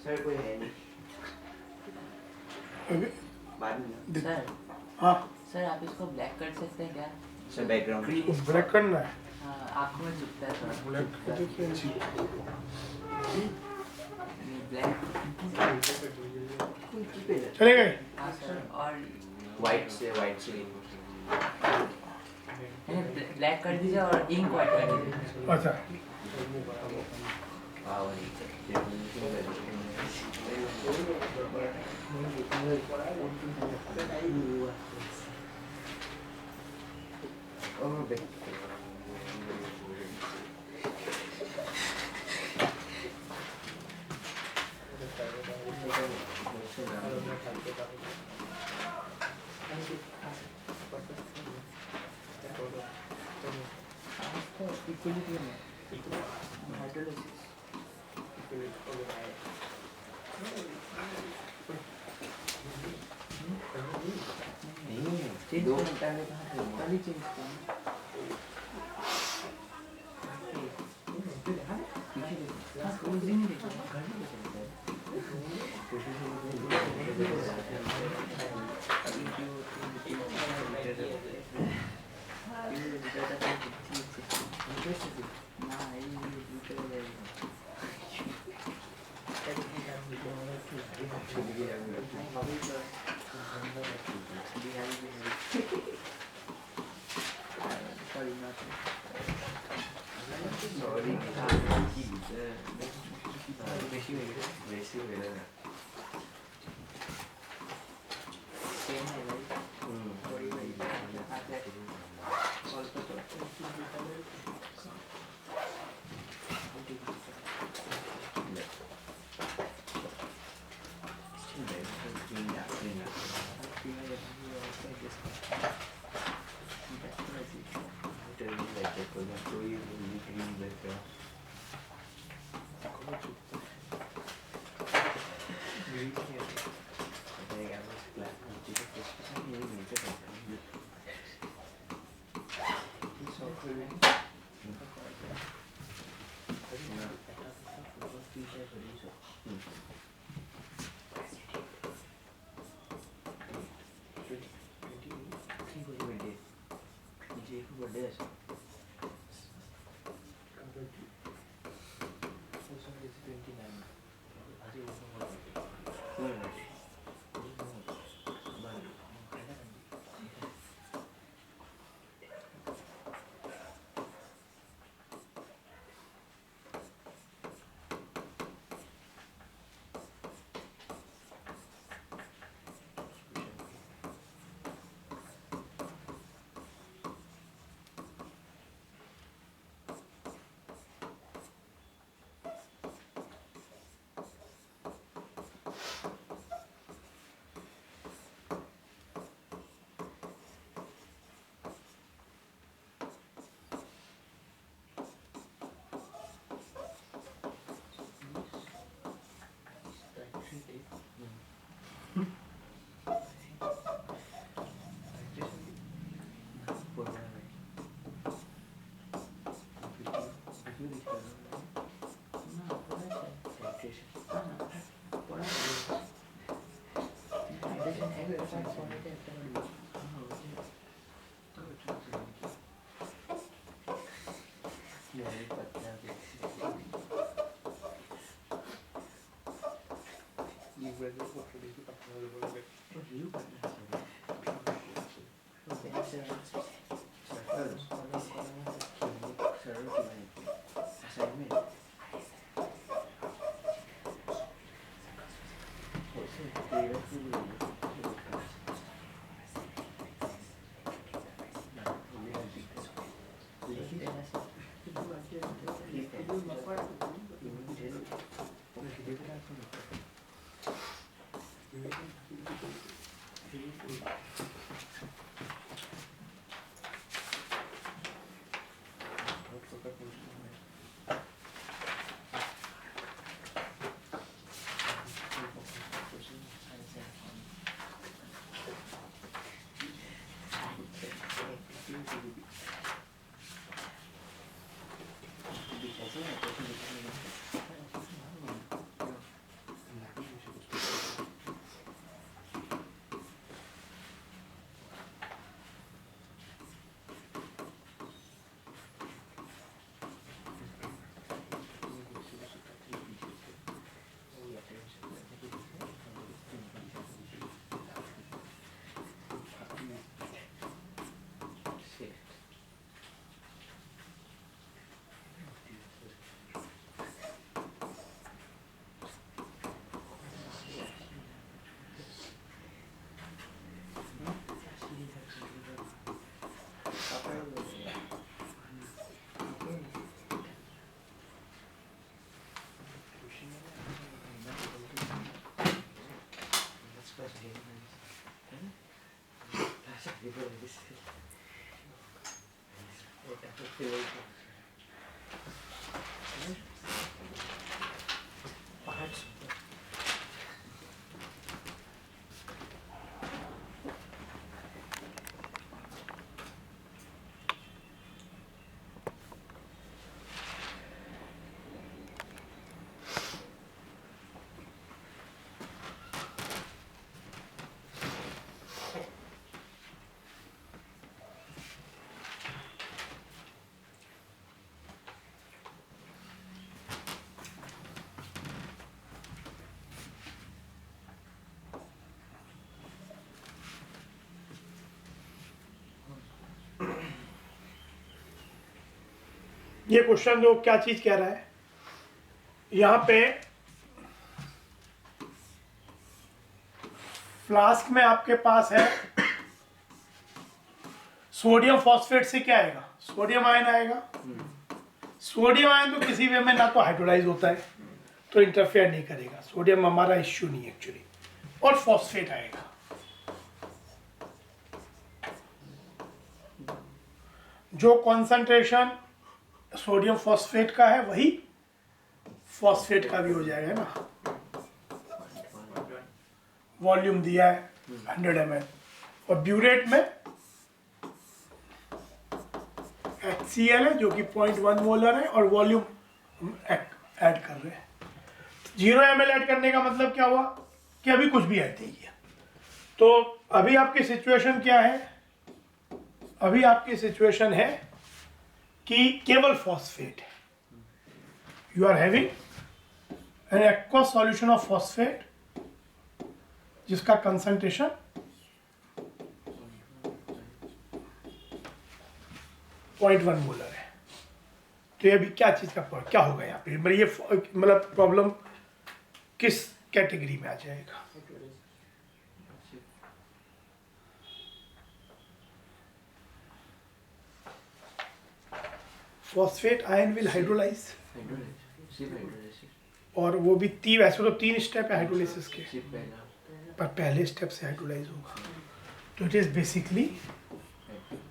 Sir कोई है नहीं। बाद में सर हाँ सर आप इसको ब्लैक कर सकते हैं क्या? सर बैकग्राउंड उसको ब्लैक करना है। हाँ आँखों में चुभता है थोड़ा। ब्लैक कर देखिए ब्लैक चले गए। हाँ सर और वाइट से ब्लैक कर दीजिए और इंक वाइट कर दीजिए। अच्छा दो घंटा में ये क्वेश्चन जो क्या चीज कह रहा है, यहाँ पे फ्लास्क में आपके पास है सोडियम फॉस्फेट से क्या आएगा, सोडियम आयन आएगा। सोडियम आयन तो किसी वे में ना तो हाइड्रोलाइज होता है तो इंटरफेयर नहीं करेगा, सोडियम हमारा इश्यू नहीं एक्चुअली, और फॉस्फेट आएगा। जो कॉन्सेंट्रेशन सोडियम फॉस्फेट का है वही फॉस्फेट का भी हो जाएगा ना। वॉल्यूम दिया है 100 ml और ब्यूरेट में HCl है जो कि 0.1 मोलर है और वॉल्यूम हम ऐड कर रहे हैं। 0 ml ऐड करने का मतलब क्या हुआ कि अभी कुछ भी ऐड नहीं किया। तो अभी आपकी सिचुएशन क्या है, अभी आपकी सिचुएशन है कि केवल फॉस्फेट है। You are having an aqueous solution of phosphate जिसका कंसंट्रेशन 0.1 मोलर है। तो ये अभी क्या चीज का क्या होगा यहाँ पे, मतलब ये मतलब प्रॉब्लम किस कैटेगरी में आ जाएगा। फॉस्फेट आयन विल हाइड्रोलाइज, और वो भी वैसे तो 3 स्टेप है हाइड्रोलाइसिस के, पर पहले स्टेप से हाइड्रोलाइज होगा। तो it is basically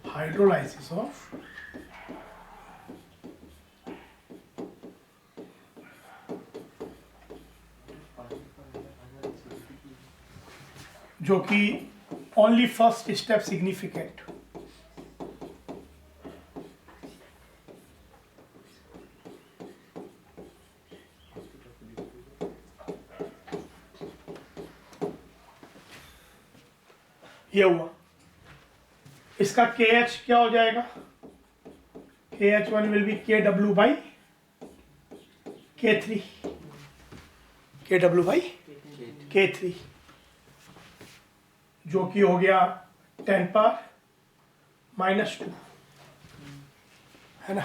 hydrolysis of जो कि ओनली फर्स्ट स्टेप सिग्निफिकेंट। ये हुआ, इसका KH क्या हो जाएगा, KH1 will be KW by K3, KW by K3 जो कि हो गया 10 पावर -2 है ना,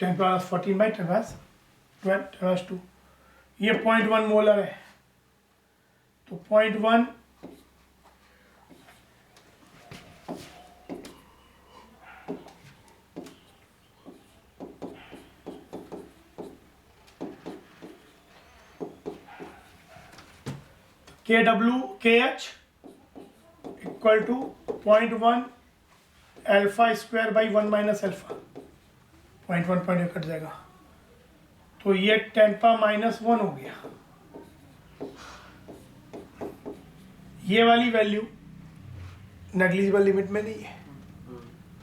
10 पावर 14 बाई 10 पावर 2। ये 0.1 मोलर है, तो 0.1 KH equal to 0.1 alpha square by 1 minus alpha, 0.1 point cut जाएगा, तो ये 10 पावर -1 हो गया। ये वाली वैल्यू नेग्लिजिबल लिमिट में नहीं है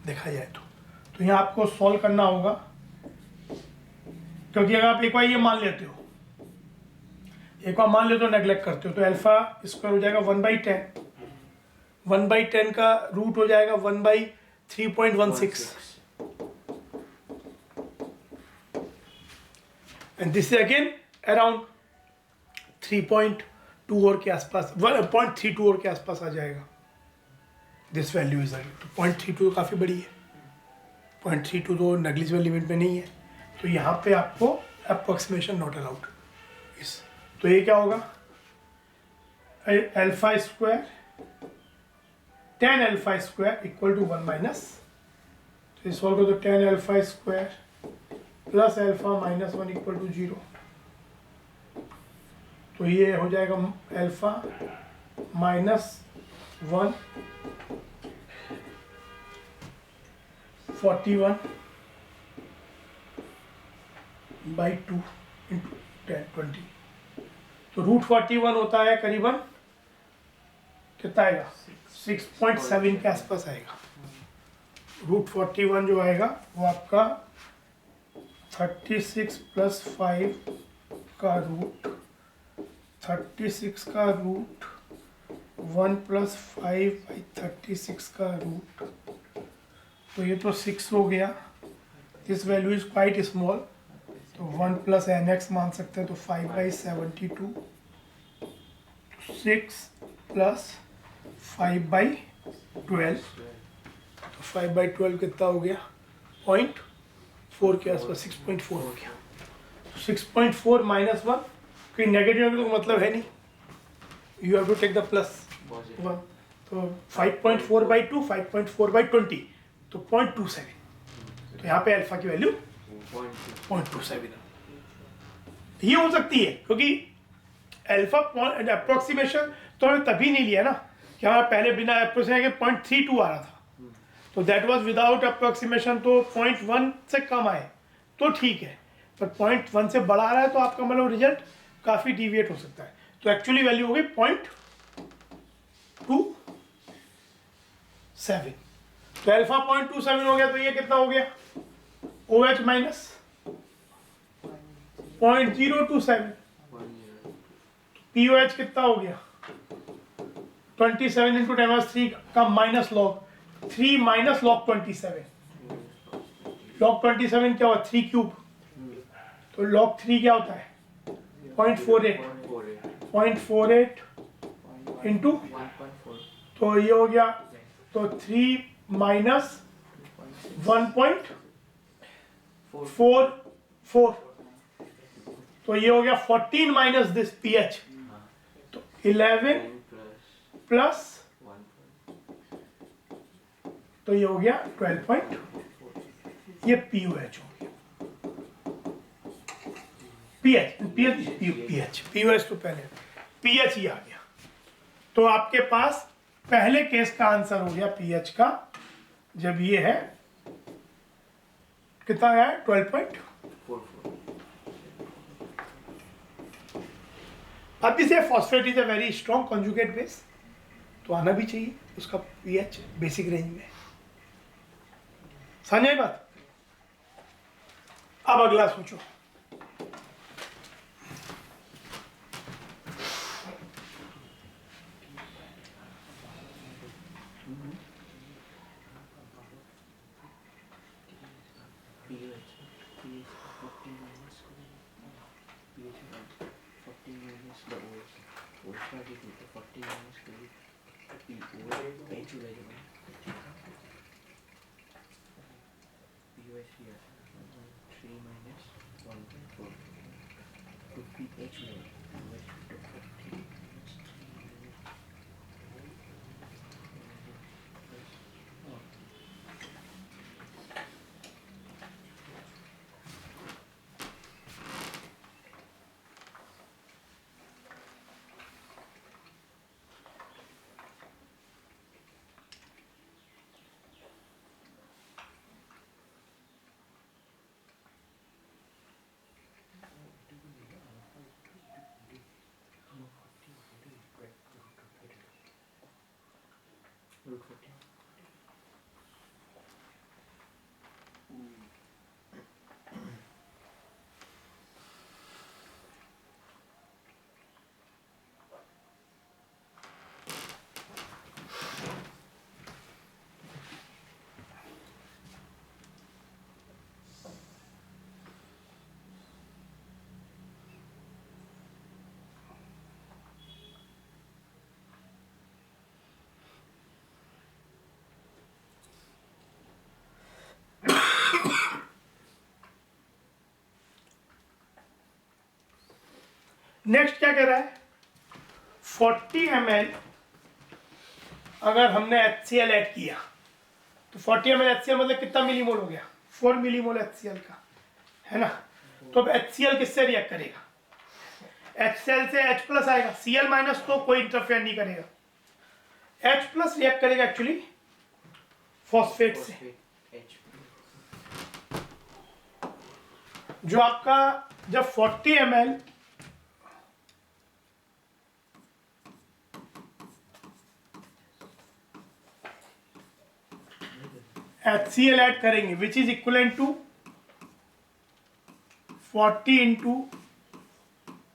देखा जाए तो यहाँ आपको सॉल्व करना होगा, क्योंकि अगर आप एक बार ये मान लेते हो, एक बार मान लेते हो नेग्लेक्ट करते हो, तो अल्फा स्क्वायर हो जाएगा 1/10, 1/10 का रूट हो जाएगा 1/3.16 एंड दिस अगेन अराउंड 3.2 और के आसपास, 1.32 और के आसपास आ जाएगा। दिस वैल्यू इज, तो 0.32 काफ़ी बड़ी है, 0.32 तो नेग्लिजिबल लिमिट में नहीं है, तो यहाँ पे आपको अप्रोक्सीमेशन नॉट अलाउड इस। तो ये क्या होगा, alpha square 10 alpha square equal to 1 minus, तो ये सॉल्व करो तो 10 alpha square plus alpha -1 equal to 0, तो ये हो जाएगा अल्फा 1 41 बाई 2 इंटू 10 20, तो रूट 41 होता है करीबन कितना आएगा 6.7 के आसपास आएगा। रूट 41 जो आएगा वो आपका 36 प्लस 5 का रूट 36 का रूट 1 प्लस 5 बाई 36 का रूट, तो ये तो 6 हो गया। This value is quite small, तो 1 प्लस एन एक्स मान सकते हैं, तो 5 बाई 72 6 प्लस 5 बाई 12, तो 5 बाई 12 कितना हो गया 0.4 के आसपास 6.4 हो गया। 6.4 माइनस 1, कोई नेगेटिव का मतलब है नहीं, you have to take the plus 1, तो 5.4 बाई 2 5.4 बाई 20, तो 0.27, तो यहाँ पे अल्फा की वैल्यू 0.27 ये हो सकती है, क्योंकि अल्फा अप्रोक्सीमेशन तो हमें तभी नहीं लिया ना कि हमारा पहले बिना अप्रोक्सीमेशन के 0.32 आ रहा था, तो दैट वाज विदाउट अप्रोक्सीमेशन, तो 0.1 से कम आए तो ठीक है, पर 0.1 से बड़ा आ रहा है तो आपका मतलब रिजल्ट काफ़ी डिविएट हो सकता है। तो एक्चुअली वैल्यू हो गई 0.27, तो अल्फा 0.27 हो गया, तो ये कितना हो गया OH माइनस 0.027, POH कितना हो गया 27 इंटू 10⁻³ का minus log 3 minus log 27, log 27 क्या हुआ 3 क्यूब, तो लॉग 3 क्या होता है 0.48 इंटू, 1.4 तो ये हो गया, तो 3 माइनस 1.44, तो ये हो गया 14 माइनस दिस पीएच, तो 11 प्लस, तो ये हो गया 12. ये पीओएच हो गया, पीओएच तो पहले पीएच ही आ गया, तो आपके पास पहले केस का आंसर हो गया पीएच का, जब ये है कितना है 12.44। अब इसे phosphate is a very strong conjugate base, तो आना भी चाहिए उसका पीएच बेसिक रेंज में, समझे बात। अब अगला सोचो, नेक्स्ट क्या कह रहा है 40 ml अगर हमने HCl ऐड किया, तो 40 ml HCl मतलब कितना मिलीमोल हो गया 4 मिलीमोल HCl का, है ना। तो अब HCl किससे रिएक्ट करेगा, HCl से H प्लस आएगा, Cl माइनस तो कोई इंटरफेयर नहीं करेगा, H प्लस रिएक्ट करेगा एक्चुअली फॉस्फेट से, H जो आपका जब 40 ml HCl ऐड करेंगे which is equivalent to 40 into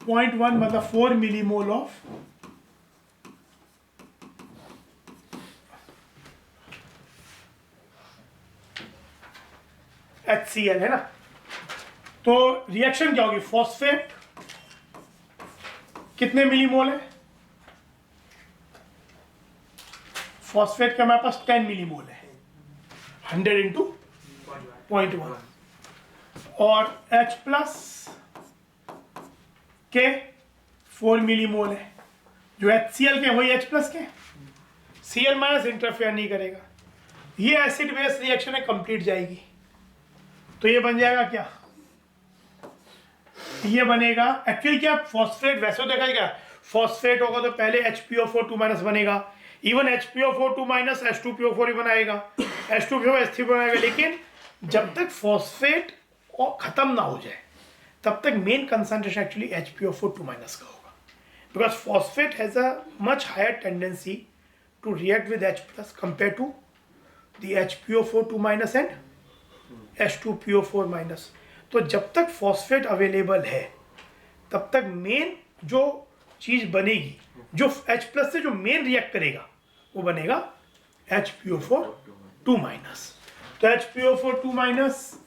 0.1 मतलब 4 मिलीमोल ऑफ HCl है ना। तो रिएक्शन क्या होगी, फॉस्फेट कितने मिलीमोल है, फॉस्फेट का हमारे पास 10 मिलीमोल है, 100 इंटू 0.1 और H प्लस के 4 मिलीमोल है, जो HCl के वही H प्लस के, Cl माइनस इंटरफेयर नहीं करेगा। ये एसिड बेस रिएक्शन है, कंप्लीट जाएगी। तो ये बन जाएगा क्या, ये बनेगा एक्चुअली क्या, फॉस्फेट वैसे तो देखा क्या, फॉस्फेट होगा तो पहले HPO4 2 माइनस बनेगा, इवन HPO4 2 माइनस H2PO4 ही बनाएगा, H2PO H3 बनाएगा, लेकिन जब तक फॉस्फेट खत्म ना हो जाए तब तक main concentration actually HPO4 2 minus का होगा, because phosphate has a much higher tendency to react with H plus compare to the HPO4 2 minus and H2PO4 minus. तो जब तक फॉस्फेट अवेलेबल है तब तक मेन जो चीज बनेगी, जो H प्लस से जो मेन रिएक्ट करेगा वो बनेगा HPO4 2 माइनस। तो HPO4 2 माइनस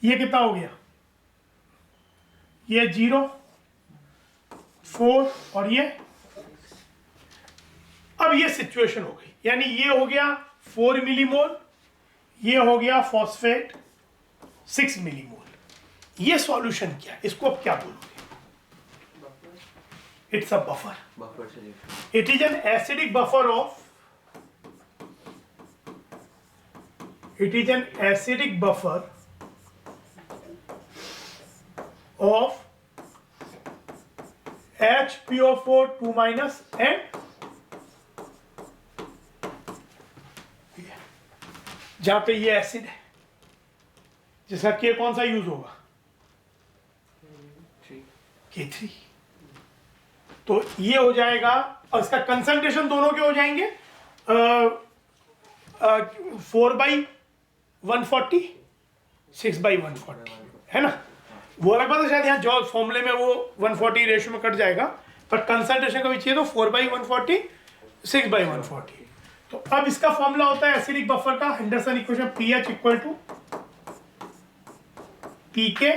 ये कितना हो गया, ये 0 4 और ये, अब ये सिचुएशन हो गई, यानी ये हो गया 4 मिलीमोल, ये हो गया फॉस्फेट 6 मिलीमोल। ये सॉल्यूशन क्या है, इसको अब क्या बोलोगे, it's a buffer, solution. It is an acidic buffer of, it is an acidic buffer of HPO4 2 minus and जहां पे ये एसिड है जिसका के कौन सा यूज होगा, K3। तो ये हो जाएगा और इसका कंसंट्रेशन दोनों के हो जाएंगे 4/140 6/140 है ना। वो अलग बात है, शायद यहाँ जो फॉर्मूले में वो 140 रेशियो में कट जाएगा, पर कंसंट्रेशन का भी चाहिए तो 4/140 6/140। तो अब इसका फॉर्मूला होता है एसिडिक बफर का, Henderson equation pH equal to pK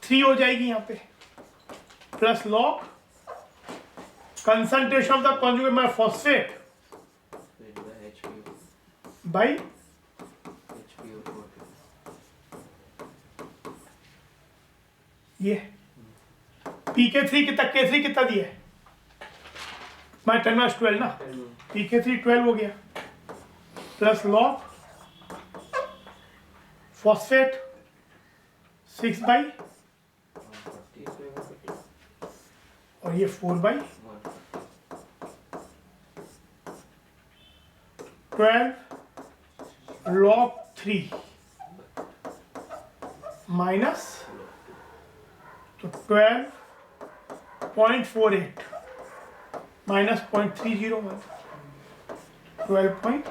3 हो जाएगी यहाँ पे, plus log concentration of the conjugate my phosphate by ये PK3 कितना, K3 कितना दिया है, माय 10 - 12 ना, PK3 12 हो गया, प्लस लॉग फॉस्फेट 6/, और ये 4/12 log 3 माइनस तो 12.48 माइनस 0.301 12.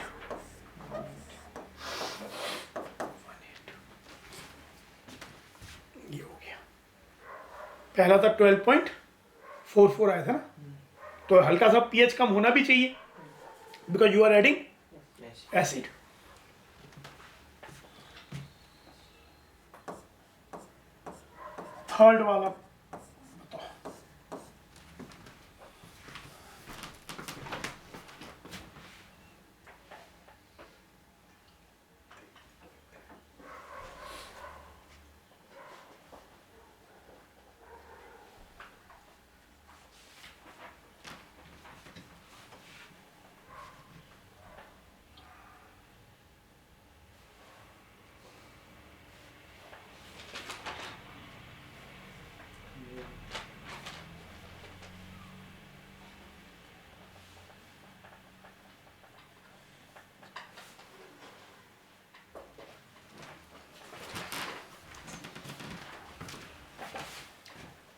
ये हो गया, पहला था 12.44 आया था ना, तो हल्का सा पीएच कम होना भी चाहिए because you are adding acid. Third वाला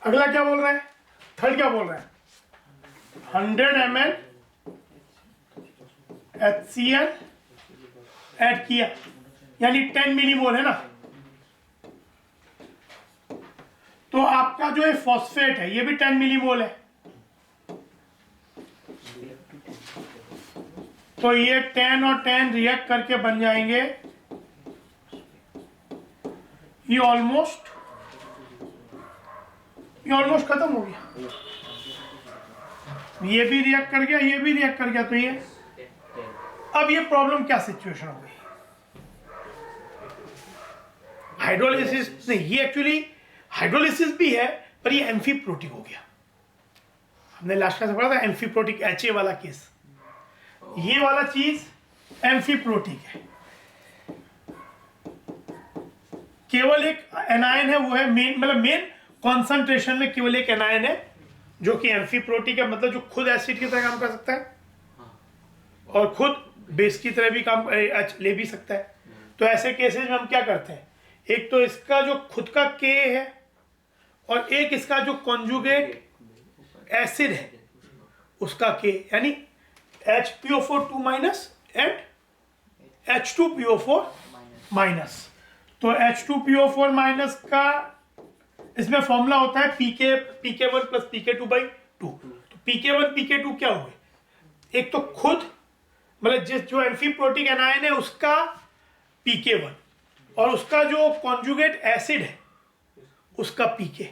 अगला क्या बोल रहा है, थर्ड क्या बोल रहा है, 100 ml HCl ऐड किया, यानी 10 मिलीमोल है ना। तो आपका जो है फॉस्फेट है ये भी 10 मिलीमोल है, तो ये 10 और 10 रिएक्ट करके बन जाएंगे, ये ऑलमोस्ट खत्म हो गया, ये भी रिएक्ट कर गया, ये भी रिएक्ट कर गया, तो ये अब ये प्रॉब्लम क्या सिचुएशन हो गई, हाइड्रोलिसिस नहीं, ये एक्चुअली हाइड्रोलिसिस भी है पर ये एम्फीप्रोटिक हो गया। हमने लास्ट क्लास में पढ़ा था एम्फीप्रोटिक, HA वाला केस, ये वाला चीज एम्फीप्रोटिक है, केवल एक एनायन है, वो है मेन, मतलब मेन कॉन्सेंट्रेशन में केवल एक एनायन है जो कि एम्फीप्रोटिक है, मतलब जो खुद एसिड की तरह काम कर सकता है और खुद बेस की तरह भी काम ले भी सकता है। तो ऐसे केसेस में हम क्या करते हैं, एक तो इसका जो खुद का K है और एक इसका जो कॉन्जुगेट एसिड है उसका K, यानी HPO4 2 minus and H2PO4 minus. तो H2PO4 माइनस का इसमें फॉर्मूला होता है PK1 प्लस PK2/2। तो PK1 PK2 क्या हुए, एक तो खुद मतलब जो एम्फीप्रोटिक एनायन है उसका PK1 और उसका जो कॉन्जुगेट एसिड है उसका PK।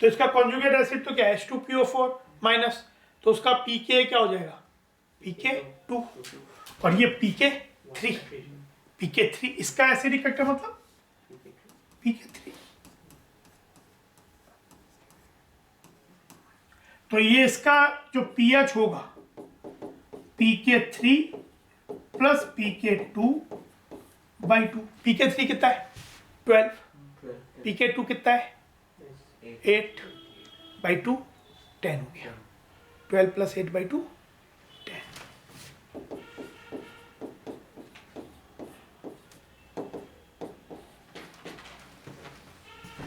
तो इसका कॉन्जुगेट एसिड तो क्या H2PO4 माइनस, तो उसका PK क्या हो जाएगा PK2 और ये PK3 इसका एसिड इफेक्ट है, मतलब PK3। तो ये इसका जो pH होगा PK3 प्लस PK2/2। PK3 कितना है 12, PK2 कितना है 8/2, 10 हो गया, 12 प्लस 8/2 10।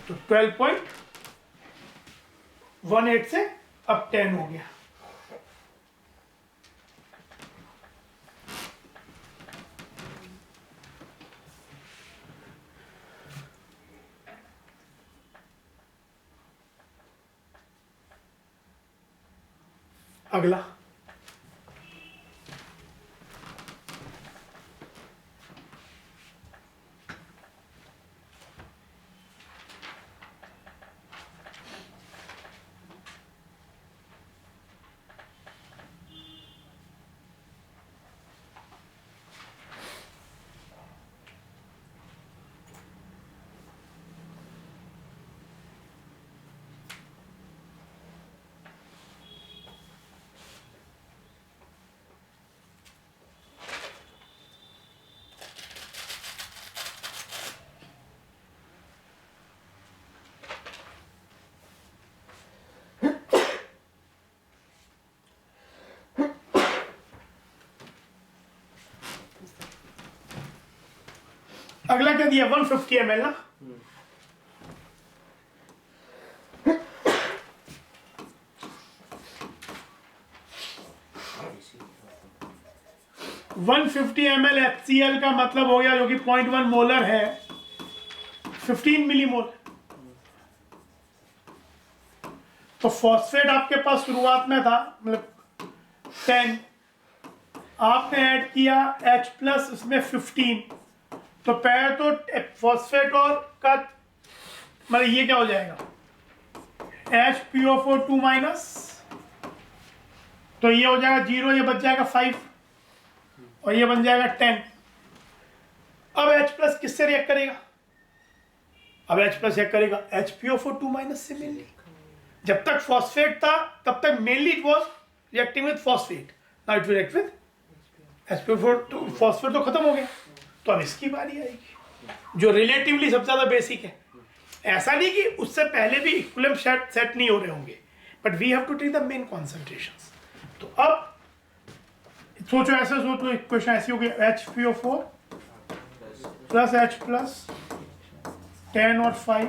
तो 12.18 से अब 10 हो गया। अगला अगला क्या दिया 150 ml ना, वन 150 ml HCl का मतलब हो गया जो कि 0.1 मोलर है 15 मिलीमोल। तो फॉस्फेट आपके पास शुरुआत में था मतलब 10, आपने ऐड किया H प्लस इसमें 15, तो पहले तो फॉस्फेट और का मतलब ये क्या हो जाएगा HPO4 2 माइनस, तो ये हो जाएगा 0, ये बच जाएगा 5 और ये बन जाएगा 10। अब H प्लस किससे रिएक्ट करेगा, अब H प्लस रिएक्ट करेगा HPO4 2 माइनस से मेनली। जब तक फॉस्फेट था तब तक mainly it was reacting with phosphate, now it will react with HPO4 2। Phosphate तो खत्म हो गया, तो अब इसकी बारी आएगी जो रिलेटिवली सबसे ज्यादा बेसिक है। ऐसा नहीं कि उससे पहले भी इक्विलिब्रियम सेट नहीं हो रहे होंगे, but we have to take the main concentrations. तो अब सोचो, ऐसे सोचो, इक्वेशन ऐसी होगी HPO4 प्लस H प्लस 10 और 5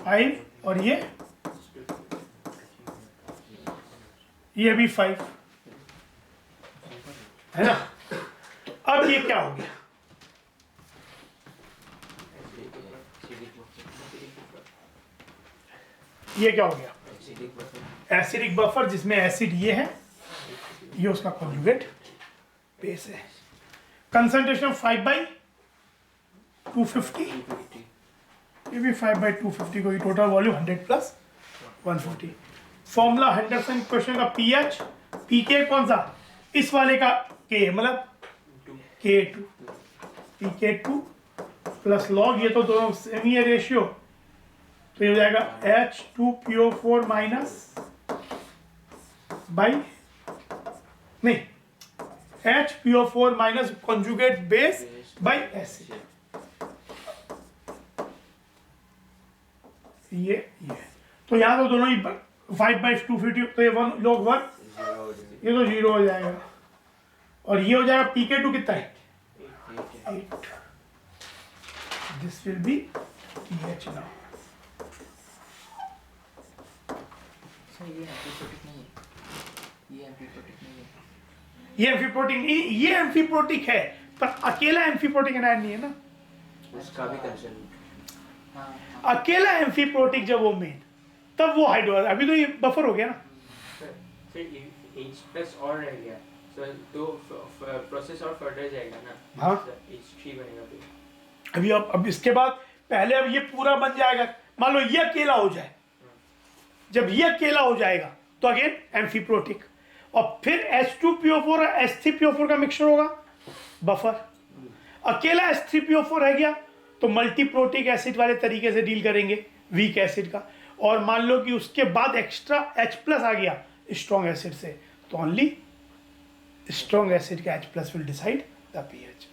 5 और ये भी 5 है ना। तो अब ये क्या हो गया, ये क्या हो गया, एसिडिक बफर जिसमें एसिड ये है, ये उसका कॉन्जुगेट बेस है। कंसंट्रेशन 5/250, ये भी 5/250 को, total volume 100 + 150। Formula Henderson question का पीएच, पीके कौन सा, इस वाले का के मतलब K2, pK2 प्लस लॉग, ये तो दोनों सेम ही है रेशियो, तो ये हो जाएगा H2PO4 माइनस बाई नहीं HPO4 minus conjugate base by acid, ये तो यहाँ तो दोनों ही 5/250, तो ये 1 log 1, ये तो 0 हो जाएगा, और ये हो जाएगा pK2 कितना है 8, this will be pH now. Sir ये एम्फीप्रोटिक नहीं है, ये एम्फीप्रोटिक नहीं है। ये एम्फीप्रोटिक नहीं, ये एम्फीप्रोटिक है, पर अकेला एम्फीप्रोटिक एनायन नहीं है ना, उसका भी कंसर्न। हाँ अकेला एम्फीप्रोटिक जब वो मेन, तब वो हाइड्रोजन, अभी तो ये बफर हो गया ना। फिर H+ और रह गया, तो प्रोसेस और फर्दर जाएगा ना। हाँ। H3 बनेगा फिर। अभी अब इसके बाद पहले अब ये पूरा बन जाएगा, मान लो ये अकेला हो जाए, जब ये अकेला हो जाएगा तो अगेन एम्फीप्रोटिक, और फिर H2PO4 और H3PO4 का मिक्सचर होगा बफर। अकेला H3PO4 रह गया तो मल्टीप्रोटिक एसिड वाले तरीके से डील करेंगे वीक एसिड का, और मान लो कि उसके बाद एक्स्ट्रा H+ आ गया स्ट्रॉन्ग एसिड से, तो ओनली स्ट्रॉन्ग एसिड का H+ will decide the pH.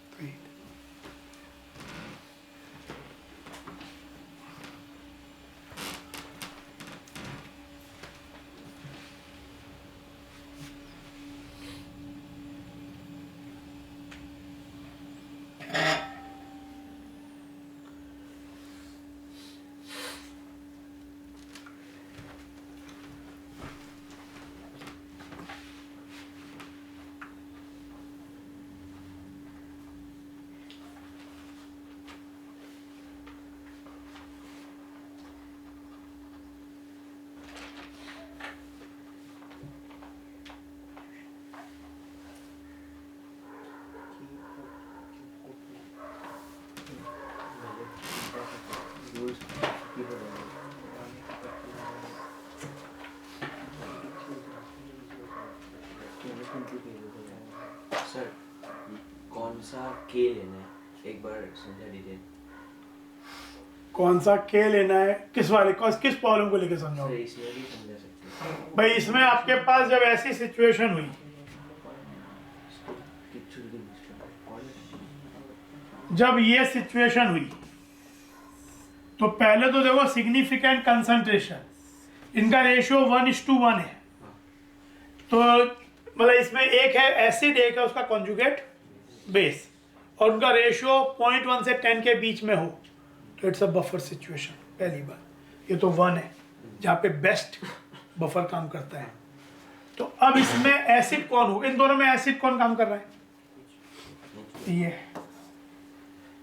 Sir कौन सा के लेना है, एक बार समझा दीजिए कौन सा के लेना है, किस वाले किस प्रॉब्लम को लेकर सर, समझाओगे। इसमें भी समझा सकते हैं। भाई इसमें आपके पास जब ऐसी सिचुएशन हुई, जब ये सिचुएशन हुई, तो पहले तो देखो सिग्निफिकेंट कंसंट्रेशन, इनका रेशियो 1:1 है, तो मतलब इसमें एक है एसिड, एक है उसका कॉन्जुगेट बेस, और उनका रेशियो 0.1 से 10 के बीच में हो, तो इट्स अ बफर सिचुएशन। पहली बात ये तो 1 है जहाँ पे बेस्ट बफर काम करता है। तो अब इसमें एसिड कौन हो, इन दोनों में एसिड कौन काम कर रहा है, ये,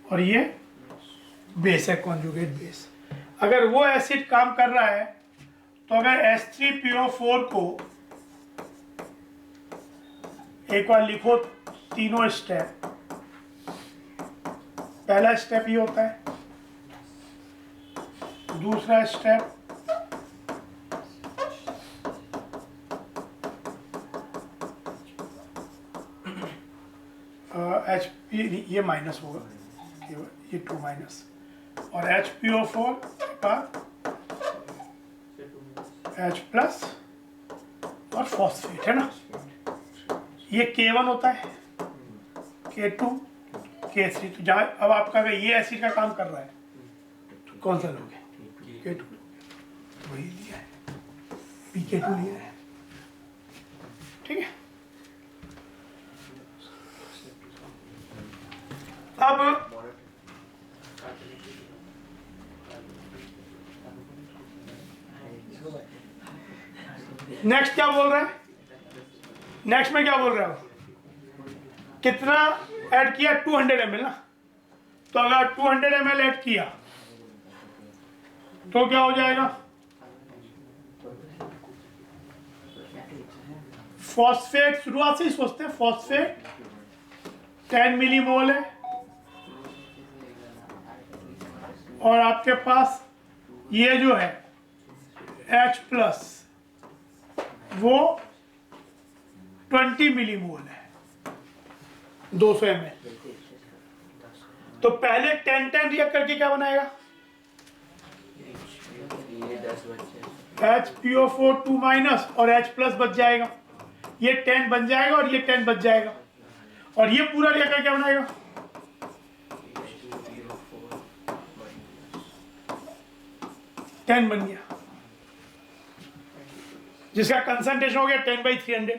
और ये बेस है कॉन्जुगेट बेस। अगर वो एसिड काम कर रहा है तो अगर H3PO4 को एक बार लिखो, तीनों स्टेप, पहला स्टेप ये होता है, दूसरा स्टेप ये माइनस होगा, ये 2 माइनस, और HPO4 के बाद H+ और फॉस्फेट है ना, ये K1 होता है, K2, K3। तो जहाँ अब आपका अगर ये एसिड का काम कर रहा है तो कौन सा लोगे, K2, तो वही लिया है, pK2 लिया है, ठीक है। अब नेक्स्ट क्या बोल रहा है, नेक्स्ट में क्या बोल रहा है वो, कितना ऐड किया, 200 ml ना। तो अगर 200 ml ऐड किया तो क्या हो जाएगा, फॉस्फेट शुरुआत से ही सोचते हैं, फॉस्फेट 10 मिलीमोल है और आपके पास ये जो है H प्लस वो 20 मिलीमोल है, 200 ml। तो पहले 10-10 रिएक्ट करके क्या बनाएगा, ये 10 बच्चे HPO4 2 माइनस और H प्लस बच जाएगा, ये 10 बन जाएगा और ये 10 बच जाएगा, और ये पूरा रिएक्टर क्या बनाएगा, 10 बन गया, जिसका कंसंट्रेशन हो गया 10/300,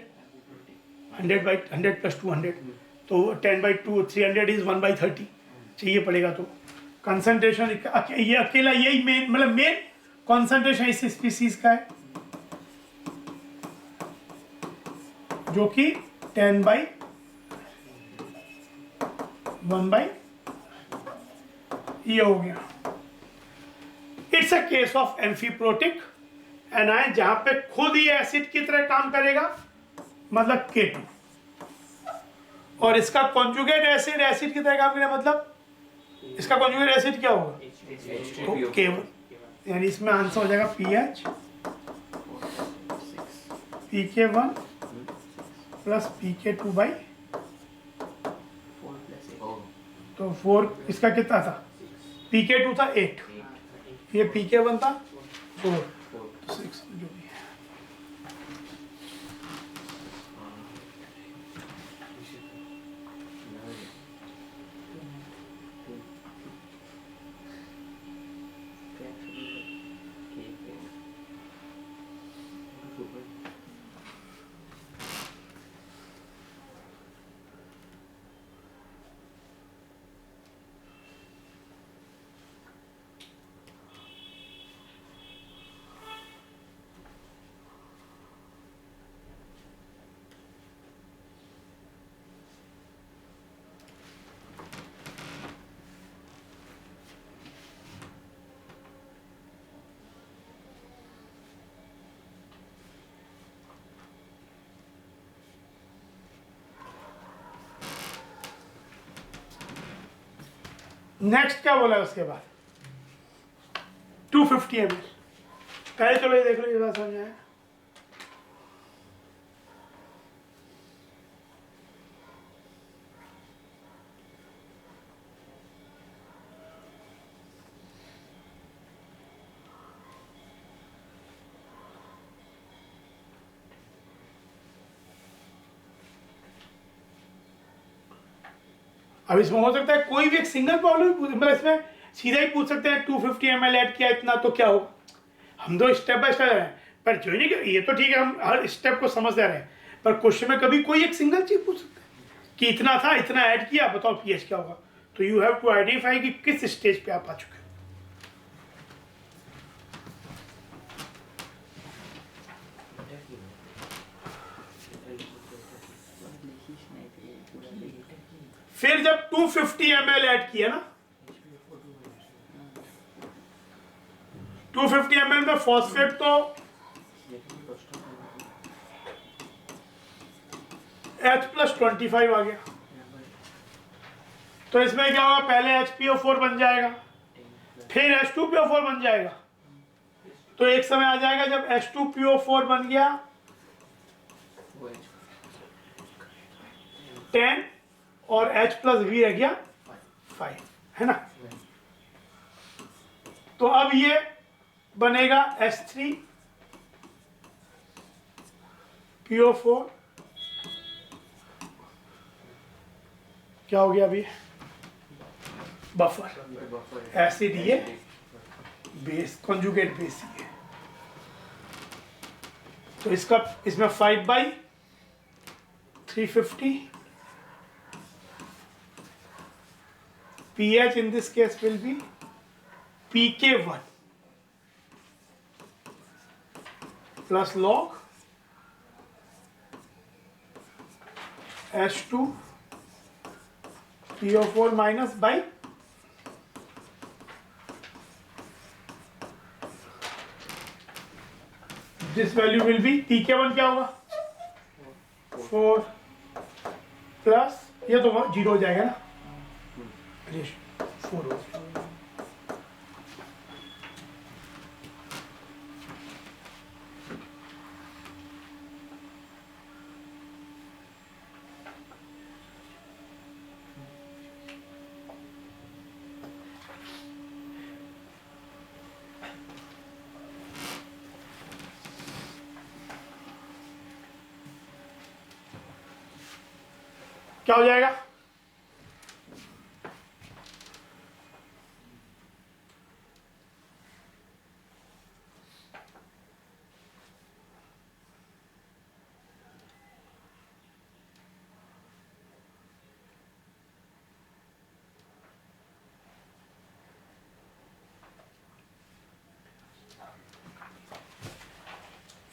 100 प्लस 200, तो 10/2 300 इज 1/30 चाहिए पड़ेगा। तो कंसंट्रेशन ये अकेला यही मेन, मतलब मेन कंसंट्रेशन इस स्पीसीज का है जो कि 10/1 ये हो गया। It's a case of amphiprotic anion जहां पे खुद ही एसिड की तरह काम करेगा, मतलब K2, और इसका कॉन्जुगेट एसिड एसिड की तरह काम करेगा, मतलब इसका कॉन्जुगेट एसिड क्या होगा, तो K1, यानी इसमें आंसर हो जाएगा PH PK1 प्लस PK2/, तो 4 इसका कितना था, PK2 था 8, ये PK1 था 4, 6 जो भी है। नेक्स्ट क्या बोला उसके बाद, 250 ml। पहले चलो ये देख लो, ये बात समझ आया। अब इसमें हो सकता है कोई भी एक सिंगल प्रॉब्लम मतलब इसमें सीधा ही पूछ सकते हैं 250 ml ऐड किया इतना तो क्या होगा। हम तो स्टेप बाय स्टेप हैं, पर जो नहीं कि ये तो ठीक है, हम हर स्टेप को समझ रहे हैं, पर क्वेश्चन में कभी कोई एक सिंगल चीज पूछ सकते हैं कि इतना था, इतना ऐड किया, बताओ पीएच क्या होगा। तो यू हैव टू आइडेंटिफाई कि किस स्टेज पे आप आ चुके हो। फिर जब 250 ml ऐड किया ना, 250 ml में फॉस्फेट तो H+25 आ गया, तो इसमें क्या होगा, पहले HPO4 बन जाएगा, फिर H2PO4 बन जाएगा। तो एक समय आ जाएगा जब H2PO4 बन गया 10 और H+V रह गया 5, है ना। तो अब ये बनेगा H3PO4, क्या हो गया अभी, बफर एसिड, ये बेस कॉन्जुगेट बेस ये। तो इसका इसमें 5/350 pH in this case will be pK1 plus log H2 PO4 minus by this value will be TK1 क्या होगा 4 प्लस ये तो 0 हो जाएगा ना 4 हो जाएगा। क्या हो जाएगा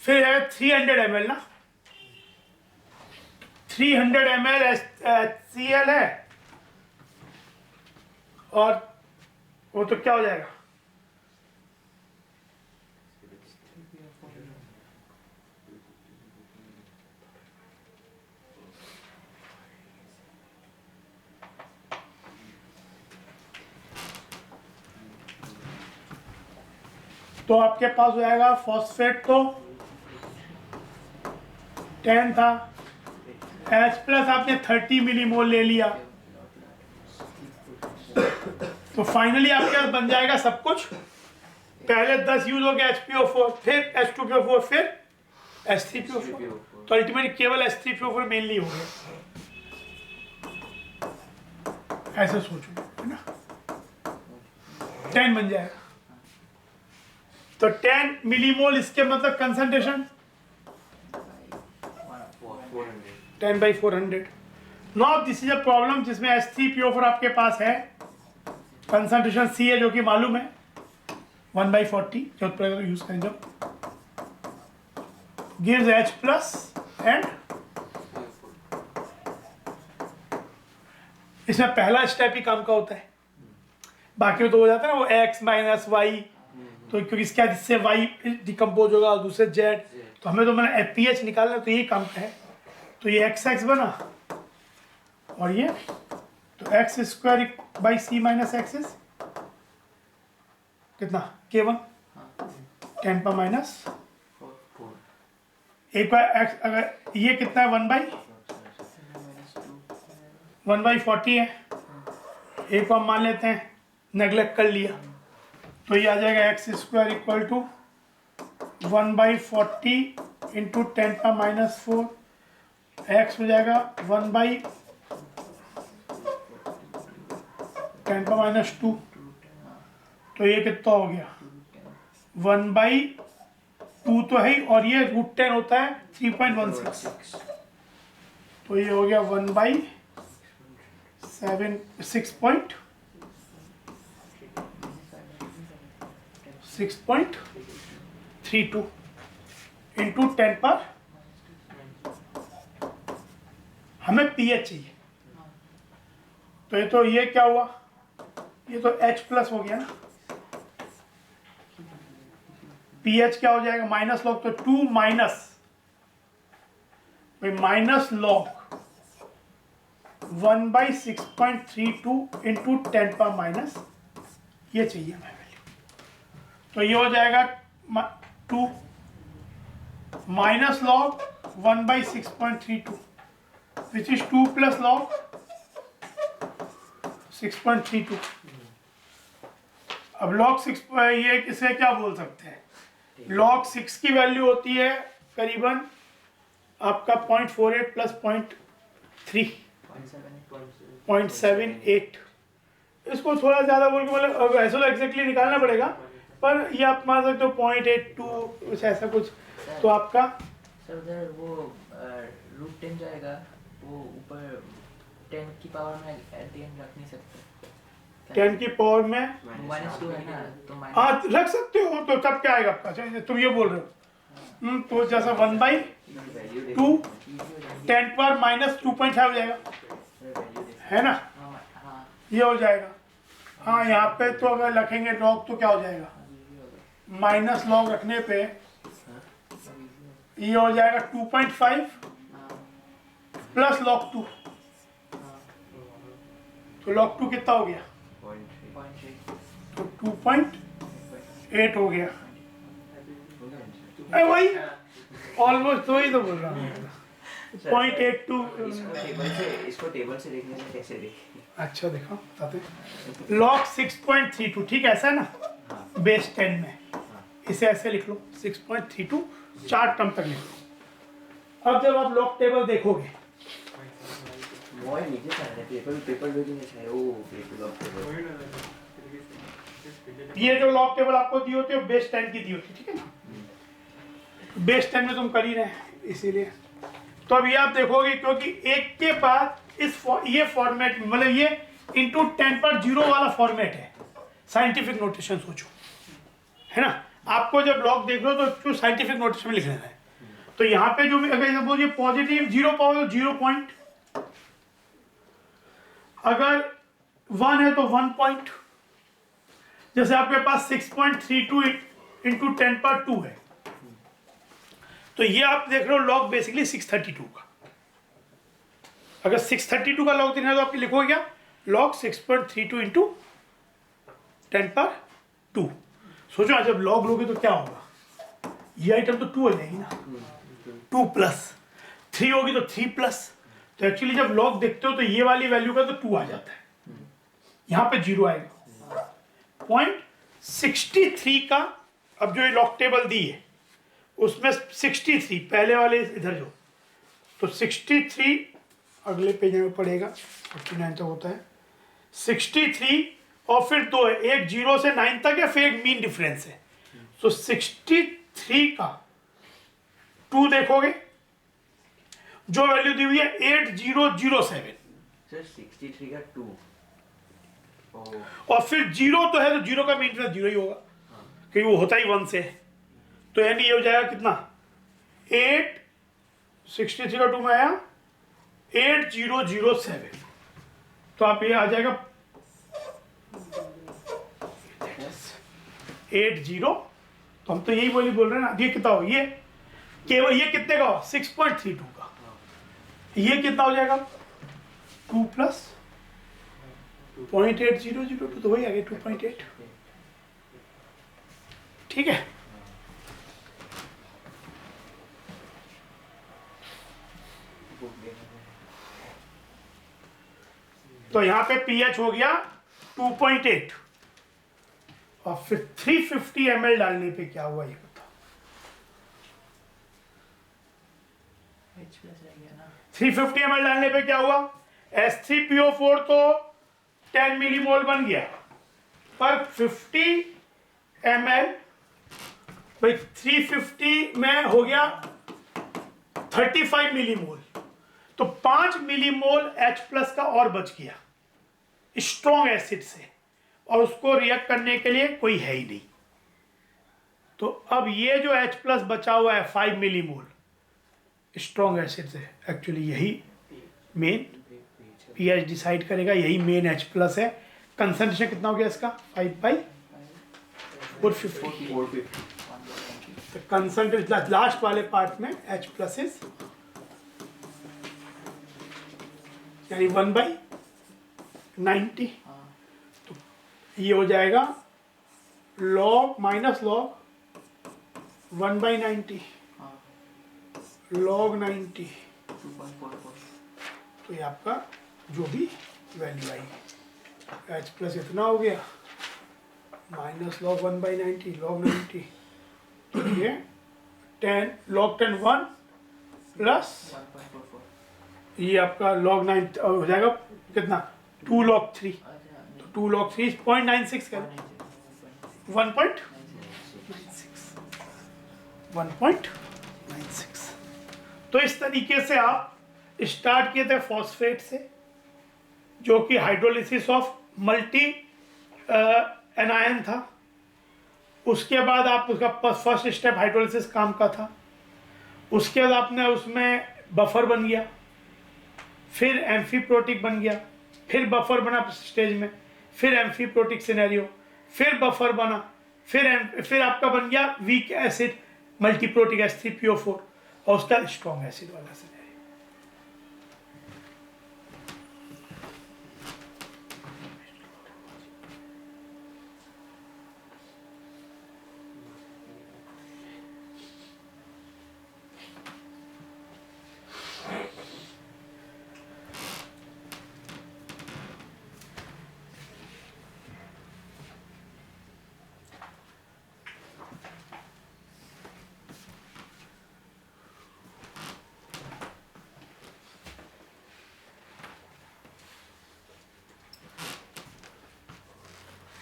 फिर है 300 ml ना 300 ml HCl है और वो तो क्या हो जाएगा तो आपके पास हो जाएगा फॉस्फेट तो 10 था H प्लस आपने 30 मिलीमोल ले लिया तो फाइनली आपके पास बन जाएगा सब कुछ पहले 10 यूज हो गया HPO4 फिर H2PO4 फिर H3PO4 तो अल्टीमेटली केवल H3PO4 मेनली हो गया ऐसे सोचो है ना 10 बन जाएगा तो 10 मिलीमोल इसके मतलब concentration 10/400 now this is a problem जिसमें H3PO4 आपके पास है कंसंट्रेशन C है जो कि मालूम है 1/40 जो यूज करें जब गिव्स H प्लस एंड इसमें पहला स्टेप ही काम का होता है बाकी तो हो जाता है ना वो X माइनस Y तो क्योंकि इसके बाद इससे Y डिकम्पोज होगा और दूसरे Z तो हमें तो मैंने pH निकालना तो यही काम का है तो ये XX बना और ये तो x square by C minus axis कितना K1 10 पर माइनस एक बार x अगर ये कितना है 1/40 है एक बार मान लेते हैं नेगलेक्ट कर लिया तो ये आ जाएगा x square equal to 1/40 into 10 पर माइनस 4 x हो जाएगा 1/10 पर माइनस 2 तो ये कितना हो गया 1/2 तो है और ये √10 होता है 3.16 तो ये हो गया 6.32 इंटू 10 पर हमें pH चाहिए तो ये क्या हुआ ये तो H प्लस हो गया ना pH क्या हो जाएगा माइनस लॉग तो 2 माइनस लॉग 1/6.32 इंटू 10 पर माइनस ये चाहिए हमें वैल्यू तो ये हो जाएगा 2 minus log 1/6.32 which is 2 plus log 6.32 अब log 6 ये इसे क्या बोल सकते हैं log 6 की वैल्यू होती है करीबन आपका 0.48 प्लस 0.78 इसको थोड़ा ज़्यादा बोल के मतलब ऐसा तो एग्जैक्टली निकालना पड़ेगा पर ये आप मान सकते हो 0.82 कुछ ऐसा कुछ तो आपका सर उधर वो √10 जाएगा वो ऊपर 10 की पावर में एट द एंड रख नहीं सकते 10 की पावर में -2 है ना तो हाँ रख सकते हो तो तब क्या आएगा आपका तुम ये बोल रहे हो तो जैसा 1/2 वैल्यू 2 देखो 10 पर माइनस 2.5 हो जाएगा, वैल्यू देखो है ना, हाँ ये हो जाएगा। हाँ यहाँ पे तो अगर रखेंगे लॉग तो क्या हो जाएगा, माइनस लॉग रखने पे ये हो जाएगा 2.5 प्लस लॉग 2, तो लॉग 2 कितना हो गया, 0.3 तो 2.8 हो गया। हो गया आंसर। अरे वही ऑलमोस्ट वही तो बोल रहा हूँ, 0.82। इसको टेबल से देखने से कैसे देखें? अच्छा देखो बताते, लॉग 6.32, ठीक है ऐसा है ना, हाँ बेस 10 में हाँ इसे ऐसे लिख लो 6.32, 4 टर्म तक लिख लो। अब जब आप लॉग टेबल देखोगे, मोय नीचे से आने पेपर भी नहीं चाहिए, ओ पेपर ऑफ टेबल। ये जो लॉग टेबल आपको दी होती है बेस 10 की दी होती है, ठीक है ना, बेस 10 में तुम कर ही रहे हैं इसीलिए। तो अब ये आप देखोगे क्योंकि एक के बाद ये फॉर्मेट मतलब ये इंटू 10 पर 0 वाला फॉर्मेट है, साइंटिफिक नोटेशन सोचो, है ना, आपको जब लॉग देख रहे हो तो साइंटिफिक नोटेशन में लिख लेना है। तो यहाँ पे जो भी अगर सपोज ये पॉजिटिव 0 पावर 0 पॉइंट, अगर 1 है तो 1 पॉइंट, जैसे आपके पास 6.32 इंटू 10 पर 2 है, तो ये आप देख रहे हो लॉग बेसिकली 632 का। अगर 632 का लॉग देखना है तो आप लिखोगे क्या, लॉग 6.32 इंटू 10 पर 2। सोचो आज जब लॉग लोगे तो क्या होगा, ये आइटम तो 2 हो जाएगी ना, 2 प्लस 3 होगी तो 3 प्लस, तो एक्चुअली जब लॉग देखते हो तो ये वाली वैल्यू का तो 2 आ जाता है, यहाँ पे 0 आएगा। 0.63 का अब जो ये लॉग टेबल दी है उसमें 63 पहले वाले इधर जो, तो 63 अगले पेज में पड़ेगा, 49 तक होता है 63, और फिर 2 है, एक 0 से 9 तक है, फिर एक मीन डिफरेंस है, तो 63 का 2 देखोगे, जो वैल्यू दी हुई है 8007, सर 63 का 2 और फिर 0 तो है तो 0 का मीन डिफरेंस 0 ही होगा क्योंकि वो होता ही 1 से है, तो यानी ये हो जाएगा कितना 63 का 2 में आया 8007, तो आप ये आ जाएगा 80, तो हम तो यही बोल रहे हैं ना, ये कितना हो, ये केवल ये कितने का हो 6.32 का, ये कितना हो जाएगा 2 प्लस 0.8002, तो वही आ गया 2.8, ठीक है। तो यहाँ पे pH हो गया 2.8, और फिर 350 ml डालने पे क्या हुआ ये बताओ, H प्लस रह गया ना, 350 ml डालने पे क्या हुआ, H3PO4 तो 10 मिलीमोल बन गया, पर 50 ml भाई 350 में हो गया 35 मिलीमोल, तो 5 मिलीमोल H प्लस का और बच गया स्ट्रॉन्ग एसिड से, और उसको रिएक्ट करने के लिए कोई है ही नहीं, तो अब ये जो H प्लस बचा हुआ है 5 मिलीमोल स्ट्रॉन्ग एसिड से, एक्चुअली यही मेन pH डिसाइड करेगा, यही मेन H प्लस है। कंसंट्रेशन कितना हो गया इसका 5/450, तो कंसंट्रेशन लास्ट वाले पार्ट में H प्लस इज यानी 1/90, तो ये हो जाएगा लॉग माइनस लॉग 1/90 लॉग 90, 2.44, तो ये आपका जो भी वैल्यू आई H प्लस इतना हो गया माइनस लॉग 1/90 लॉग 90, तो ये 10 लॉग 10 1 प्लस 1.44, ये आपका लॉग 9 हो जाएगा कितना 2 लॉग 3, अच्छा नहीं, 2 लॉग 3 0.96 कर 1.96, तो इस तरीके से आप स्टार्ट किए थे फॉस्फेट से, जो कि हाइड्रोलिसिस ऑफ मल्टी एनायन था, उसके बाद आप उसका फर्स्ट स्टेप हाइड्रोलिसिस काम का था, उसके बाद आपने उसमें बफर बन गया, फिर एम्फीप्रोटिक बन गया, फिर बफर बना स्टेज में, फिर एम्फीप्रोटिक सिनेरियो, फिर बफर बना, फिर आपका बन गया वीक एसिड मल्टीप्रोटिक H3PO4 और उसका स्ट्रॉन्ग एसिड वाला सिनेरियो।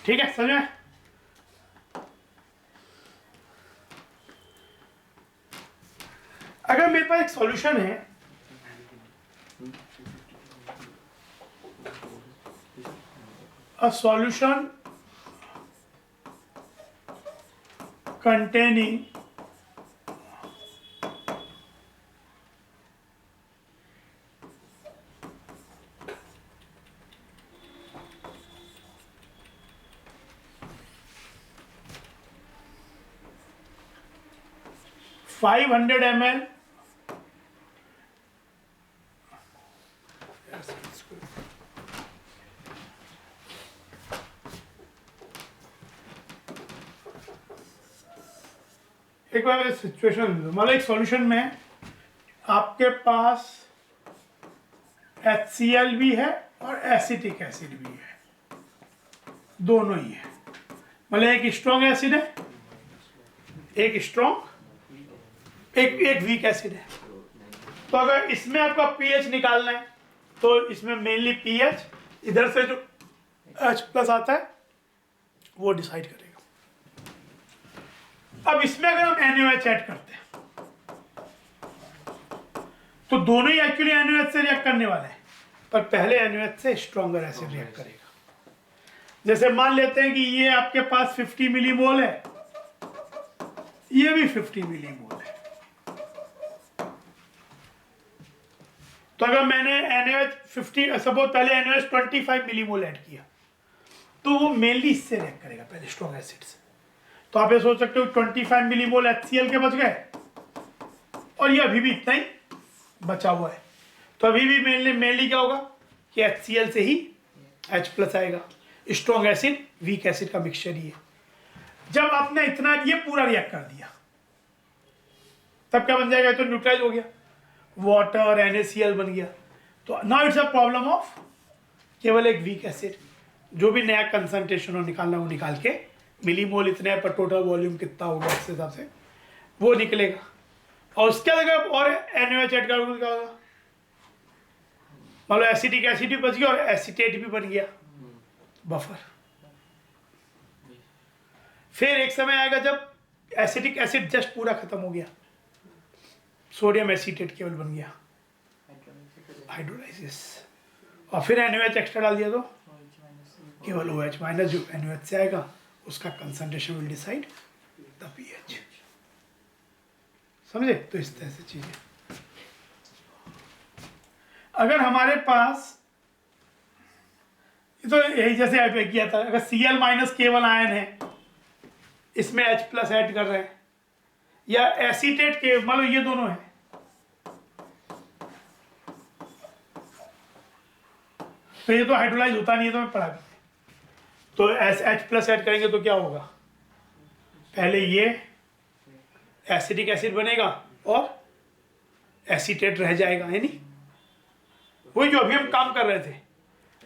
ठीक है, समझ में? अगर मेरे पास एक सॉल्यूशन है, a solution containing five 500 ml एक बार सिचुएशन मतलब एक सॉल्यूशन में आपके पास HCl भी है और एसिटिक एसिड भी है, दोनों ही है। मतलब एक स्ट्रॉन्ग एसिड है, एक स्ट्रॉन्ग एक वीक एसिड है। तो अगर इसमें आपका पीएच निकालना है तो इसमें मेनली पीएच इधर से जो H+ आता है वो डिसाइड करेगा। अब इसमें अगर हम NaOH ऐड करते हैं तो दोनों ही एक्चुअली NaOH से रिएक्ट करने वाले हैं, पर पहले NaOH से स्ट्रॉन्गर एसिड रिएक्ट करेगा। जैसे मान लेते हैं कि ये आपके पास 50 मिलीमोल है, ये भी 50 मिलीमोल है। तो अगर मैंने NaOH 50 सपोज पहले NaOH 25 मिलीमोल ऐड किया तो वो मेनली इससे रिएक्ट करेगा पहले स्ट्रॉन्ग एसिड से। तो आप ये सोच सकते हो 25 मिलीमोल HCl के बच गए और ये अभी भी इतना ही बचा हुआ है। तो अभी भी मेनली क्या होगा कि HCl से ही H+ आएगा, स्ट्रॉन्ग एसिड वीक एसिड का मिक्सचर ही है। जब आपने इतना ये पूरा रिएक्ट कर दिया तब क्या बन जाएगा, तो न्यूट्रलाइज हो गया, वाटर NaCl बन गया। तो now it's a problem of केवल एक वीक एसिड, जो भी नया कंसंट्रेशन हो निकालना वो निकाल के मिलीमोल इतने पर टोटल वॉल्यूम कितना होगा उस हिसाब से वो निकलेगा। और उसके अगर और NaOH ऐड करोगे तो क्या होगा, मतलब एसिटिक एसिड भी बच गया और एसीटेट भी बन गया, बफर। फिर एक समय आएगा जब एसिटिक एसिड जस्ट पूरा खत्म हो गया, सोडियम एसीटेट केवल बन गया, हाइड्रोलाइसिस, और फिर NaOH एक्स्ट्रा डाल दिया तो केवल OH- जो NaOH से आएगा उसका concentration will decide the pH. समझे? तो इस तरह से चीजें। अगर हमारे पास तो यही जैसे आप किया था, अगर Cl- केवल आयन है, इसमें H+ ऐड कर रहे हैं, या एसीटेट के मतलब ये दोनों है, तो ये तो हाइड्रोलाइज होता नहीं है, तो मैं पढ़ा भी। तो H+ ऐड करेंगे तो क्या होगा, पहले ये एसिटिक एसिड बनेगा और एसीटेट रह जाएगा, है नहीं? वही जो अभी हम काम कर रहे थे,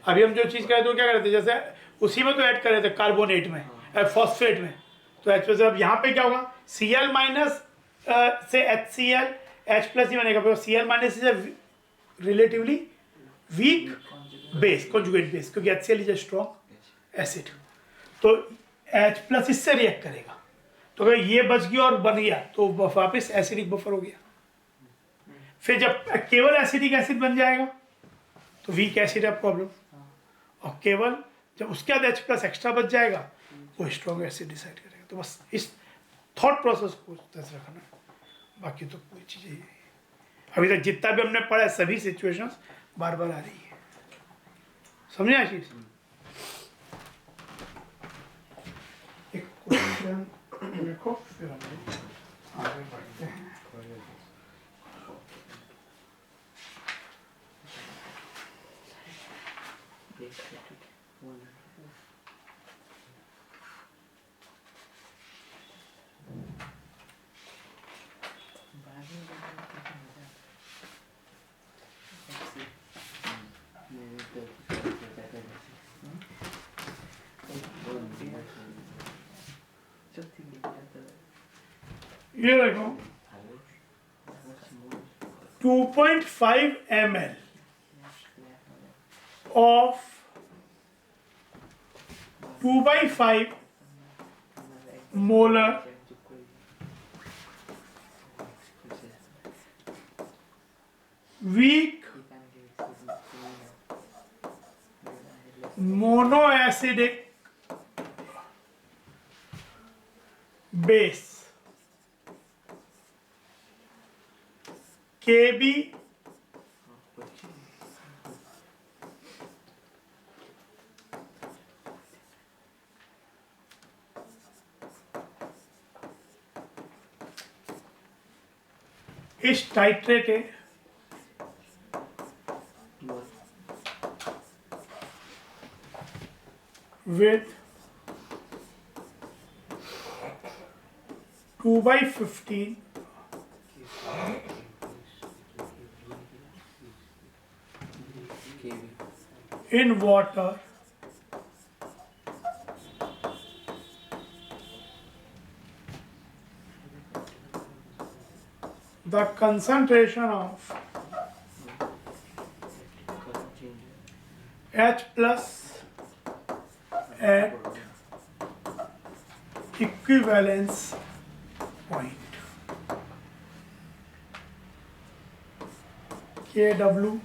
अभी हम जो चीज़ कर रहे थे वो क्या कर रहे थे, जैसे उसी में तो ऐड कर रहे थे कार्बोनेट में, फॉस्फेट में, तो H+ अब यहाँ पे क्या होगा, Cl- से HCl H+ ही बनेगा, Cl- is relatively weak base, conjugate base, क्योंकि HCl is a strong acid. तो H+ इससे रिएक्ट करेगा, तो अगर ये बच गया और बन गया तो वापस एसिडिक बफर हो गया। फिर जब केवल एसिडिक एसिड बन जाएगा तो वीक एसिड है प्रॉब्लम, और केवल जब उसके बाद H+ एक्स्ट्रा बच जाएगा वो स्ट्रॉन्ग एसिड डिसाइड करेगा। तो बस इस थॉट प्रोसेस को दस रखना, बाकी तो कोई चीज़ ही अभी तक जितना भी हमने पढ़ा है सभी सिचुएशंस बार बार आ रही है, समझे आशीष? एक क्वेश्चन देखो फिर हम लोग आगे बढ़ते हैं। ये देखो 2.5 ml of 2/5 molar weak monoacidic base Kb is titrated with 2/15 in water the concentration of H plus at equivalence point Kw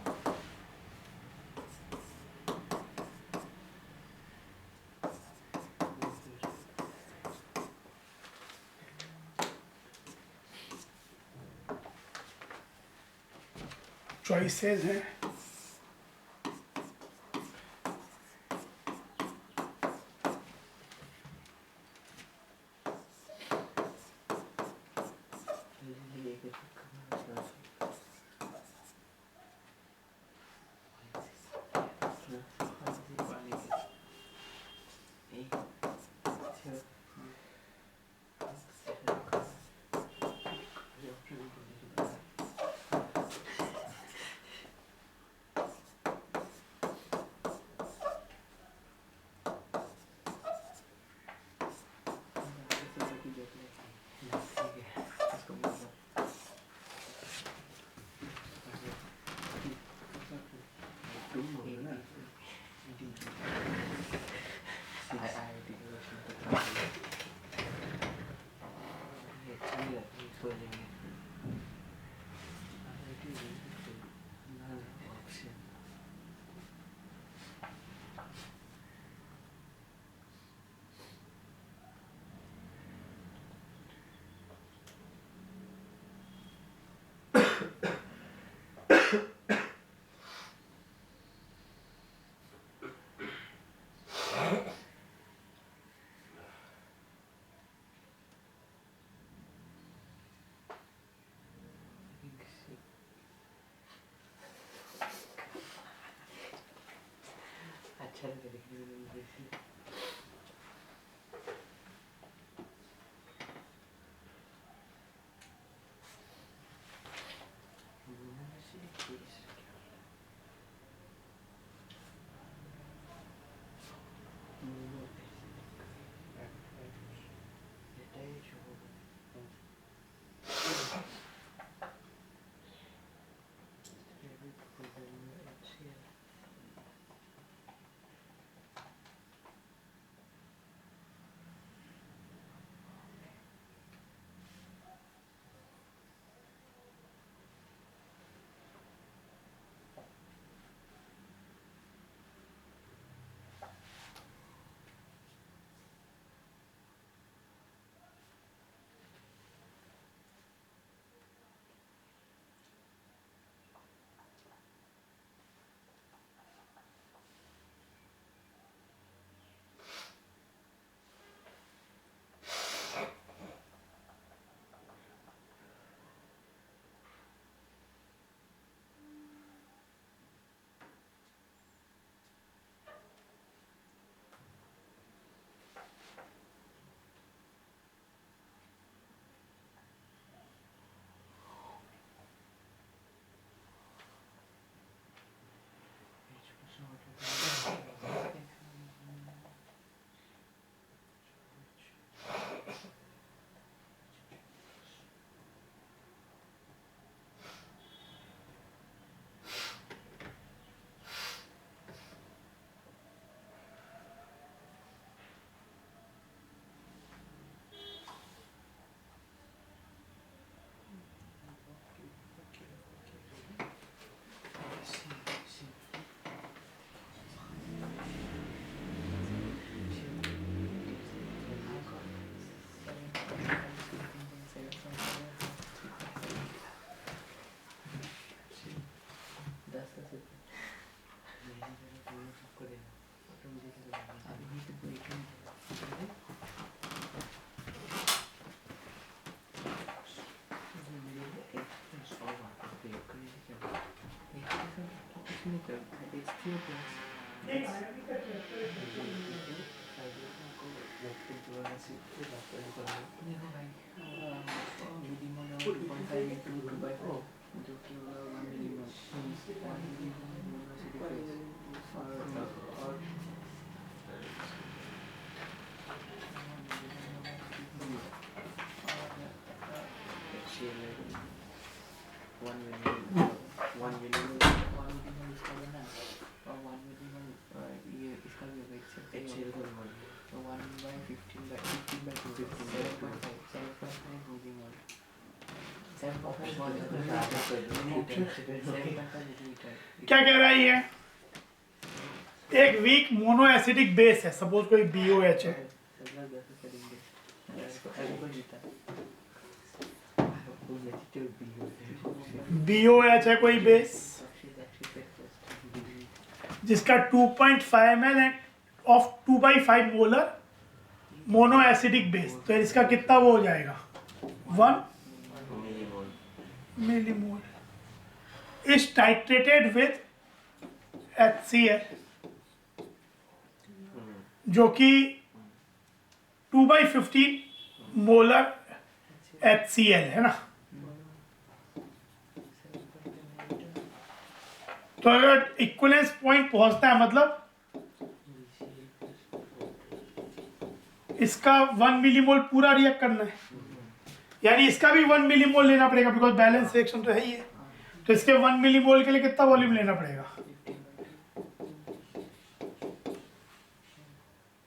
choices हैं अच्छा लगे देखने में जैसे कुछ नहीं करता है, H3O प्लस देखो भाई मिलीमोल और 2.5 into 2/4 जो कि होगा 1 मिलीमोल 1 मिलीमोल और वन मिलियन इसका बना और 1 मिलीमोल ये इसका भी होगा एक्सेप्ट तो 1/15/2 7.5 मिलीमोल 7.5 मिलीलीटर। क्या कह रहा है ये? एक वीक मोनो एसिडिक बेस है, सपोज कोई BOH है, BOH है कोई बेस जिसका 2.5 ml of 2/5 molar mono acidic base, तो इसका कितना वो हो जाएगा 1 millimole is titrated with HCl जो कि 2/15 मोलर HCl है ना। तो अगर इक्विवेलेंस पॉइंट पहुंचता है मतलब इसका 1 मिलीमोल पूरा रिएक्ट करना है, यानी इसका भी 1 मिलीमोल लेना पड़ेगा बिकॉज बैलेंस रिएक्शन तो है ही है। तो इसके 1 मिलीमोल के लिए कितना वॉल्यूम लेना पड़ेगा?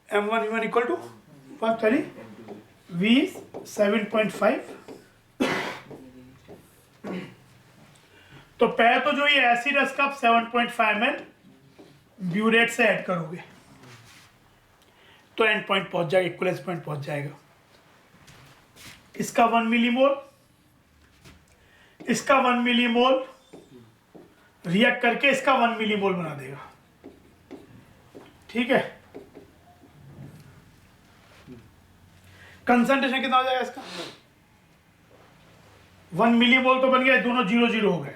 M1 equal to V 7.5। तो पहले तो जो ये एसिड है इसका 7.5 ml ब्यूरेट से ऐड करोगे तो एंड पॉइंट पहुंच जाएगा, इक्विवेलेंस पॉइंट पहुंच जाएगा। इसका 1 मिलीमोल इसका 1 मिलीमोल रिएक्ट करके इसका 1 मिलीमोल बना देगा, ठीक है। कंसंट्रेशन कितना हो जाएगा इसका? 1 मिलीमोल तो बन गया, दोनों 0 हो गए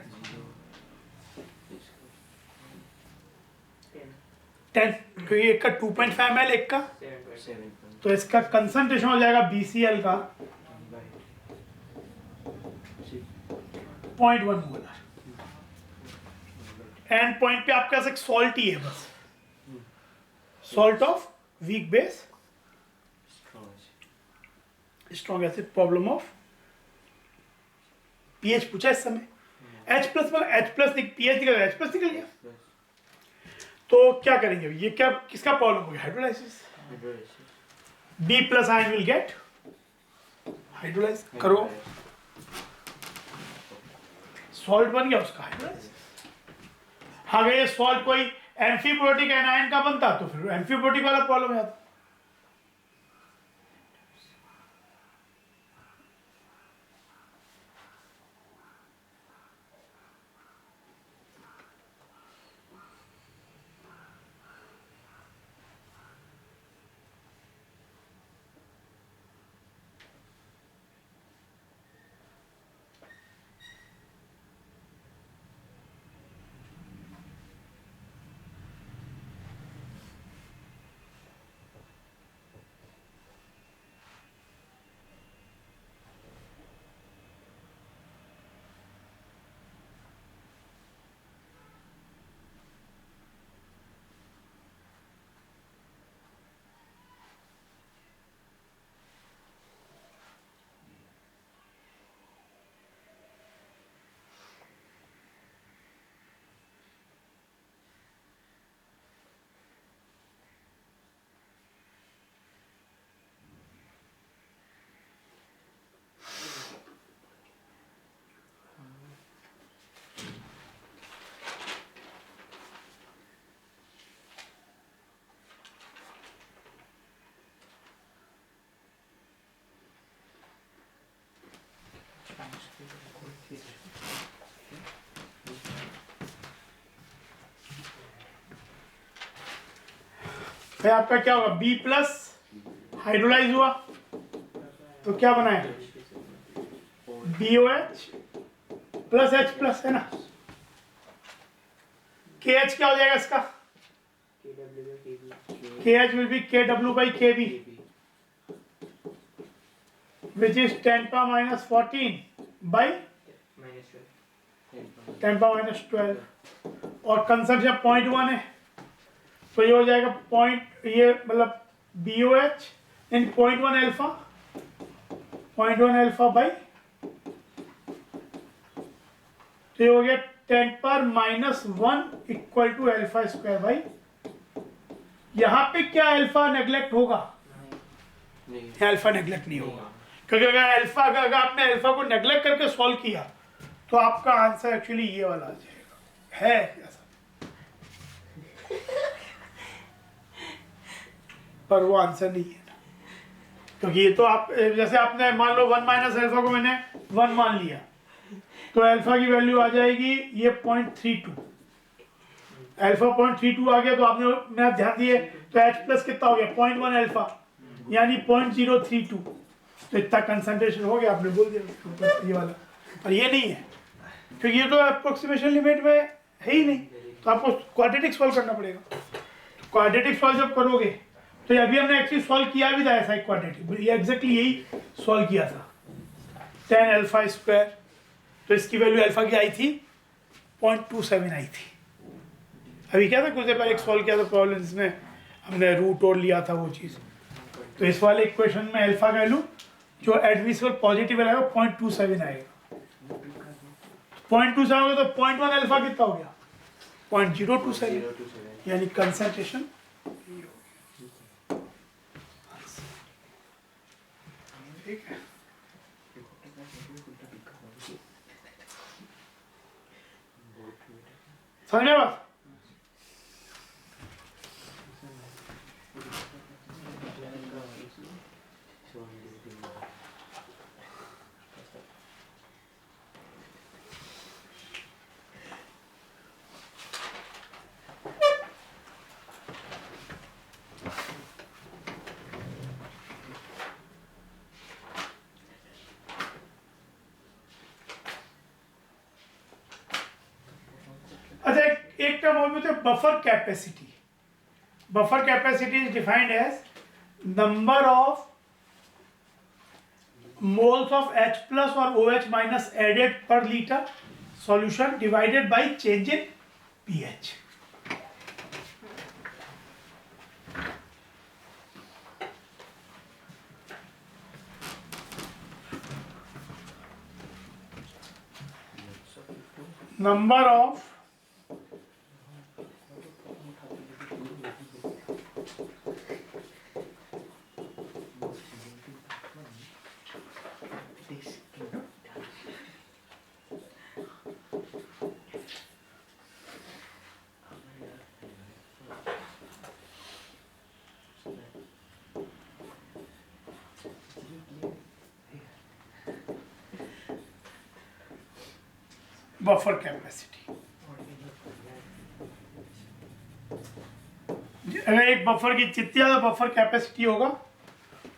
10 क्योंकि एक का 2.5 ml एक का 7.5 तो इसका कंसंट्रेशन हो जाएगा BCl का 0.1 मोलर। एंड पॉइंट पे आपके पास एक सॉल्ट ही है बस, salt of weak base strong acid problem of pH पूछा इस समय। H प्लस मतलब H प्लस पीएच निकल गया, H प्लस निकल गया। तो क्या करेंगे ये, क्या किसका प्रॉब्लम हो गया? Hydrolysis. B plus ion will get hydrolyse करो, सॉल्ट बन गया उसका हाइड्रोलाइसिस। अगर ये सॉल्ट कोई एम्फीप्रोटिक एनायन का बनता तो फिर एम्फीप्रोटिक वाला प्रॉब्लम हो जाता। फिर आपका क्या होगा? B प्लस हाइड्रोलाइज हुआ तो क्या बनाए? BOH प्लस H प्लस है ना। KH क्या हो जाएगा इसका? KH will be KW by KB, which is 10 power minus 14 by 10 power minus 12, और कंजम्पशन 0.1 है, तो ये हो जाएगा पॉइंट, ये मतलब BOH इन 0.1 अल्फा, 0.1 अल्फा बाई, तो ये हो गया 10 पर minus 1 equal to alpha square by, यहाँ पे क्या अल्फा नेग्लेक्ट होगा? नहीं अल्फा नेग्लेक्ट नहीं होगा, क्योंकि अगर आपने अल्फा को नेग्लेक्ट करके सॉल्व किया तो आपका आंसर एक्चुअली ये वाला आ जाएगा, है ऐसा, पर वो आंसर नहीं है ना, क्योंकि ये तो आप जैसे आपने मान लो 1 माइनस अल्फा को मैंने 1 मान लिया, तो अल्फा की वैल्यू आ जाएगी ये 0.32, अल्फा 0.32 आ गया, तो आपने मैथ ध्यान दिए तो H प्लस कितना हो गया 0.1 अल्फा यानी 0.032, तो इतना कंसंट्रेशन हो गया, आपने बोल दिया ये वाला, पर ये नहीं है क्योंकि ये तो अप्रोक्सीमेशन लिमिट में है ही नहीं, तो आपको क्वाड्रेटिक सॉल्व करना पड़ेगा, तो क्वाड्रेटिक सॉल्व जब करोगे तो ये अभी हमने एक्चुअली सॉल्व किया भी था ऐसा एक क्वाड्रेटिक, ये एग्जैक्टली यही सॉल्व किया था 10 अल्फा स्क्वायर, तो इसकी वैल्यू अल्फा की आई थी 0.27 आई थी, अभी क्या था कुछ देर पहले एक सॉल्व किया था प्रॉब्लम जिसमें हमने रूट और लिया था वो चीज़, तो इस वाले इक्वेशन में अल्फा का वैल्यू जो एडमिसिबल पॉजिटिव आएगा 0.27 आएगा, 0.27 होगा तो 0.1 अल्फा कितना हो गया 0.027, यानी कंसंट्रेशन ठीक है। समझ में बात? अच्छा एक टर्म और भी होता है buffer capacity, buffer capacity is defined as number of moles of H plus और OH minus added per litre solution divided by change in pH। number of buffer capacity, अगर एक बफर की जितनी ज्यादा बफर कैपेसिटी होगा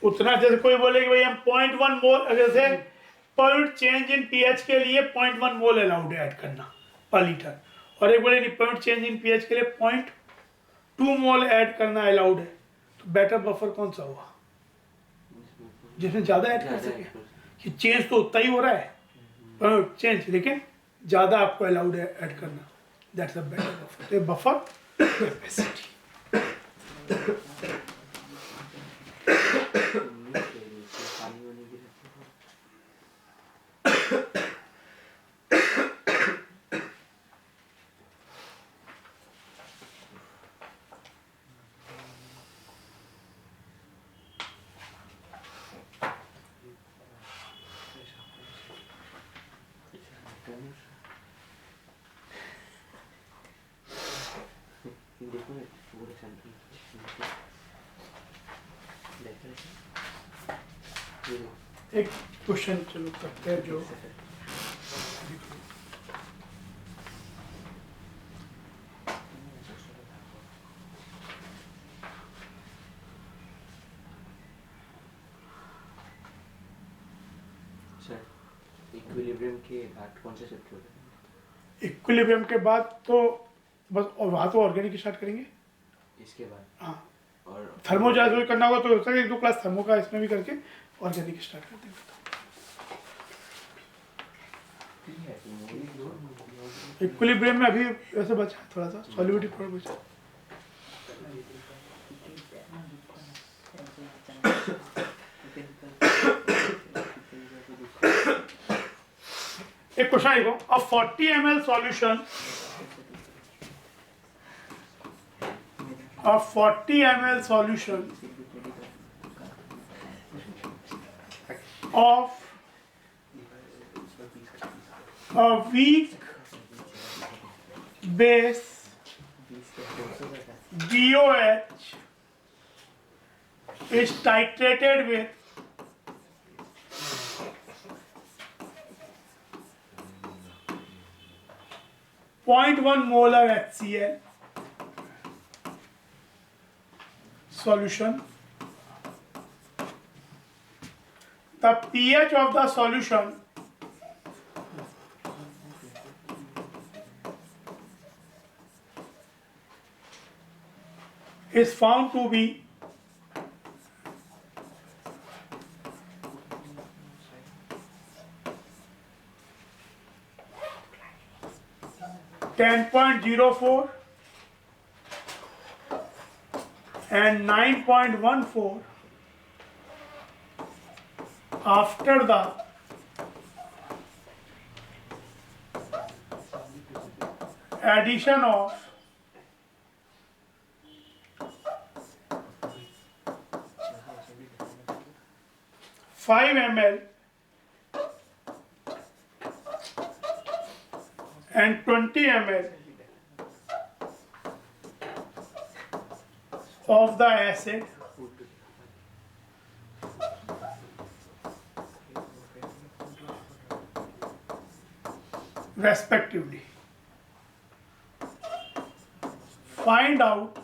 उतना, जैसे कोई बोले कि भाई हम 0.1 मोल, जैसे पर चेंज इन पीएच के लिए 0.1 मोल अलाउड है ऐड करना पर लीटर, और एक बोले नहीं पॉइंट चेंज इन पीएच के लिए 0.2 मोल ऐड करना अलाउड है, तो बेटर बफर कौन सा हुआ जिसमें ज्यादा ऐड कर सके, कि चेंज तो उतना ही हो रहा है चेंज, लेकिन ज्यादा आपको अलाउड है ऐड करना, दैट्स अ बेटर बफर, तो बफर कैपेसिटी। एक क्वेश्चन चलो करते हैं जो इक्विलिब्रियम के बाद कौन सा चैप्टर होता है? इक्विलिब्रियम के बाद तो बस, और वहाँ तो ऑर्गेनिक स्टार्ट करेंगे। इसके बाद हाँ, और थर्मो जैसे करना होगा तो हो सकता है 1-2 क्लास थर्मो का इसमें भी करके ऑर्गेनिक स्टार्ट कर देंगे। इक्विलिब्रियम में अभी वैसे बचा है थोड़ा सा, सॉल्युबिलिटी थोड़ा बचा है। एक क्वेश्चन देखो, अ 40 ml solution, a 40 ml solution of a weak base DOH is titrated with 0.1 molar HCl solution. The pH of the solution is found to be 10.04 and 9.14 after the addition of 5 ml and 20 ml of the acid respectively. Find out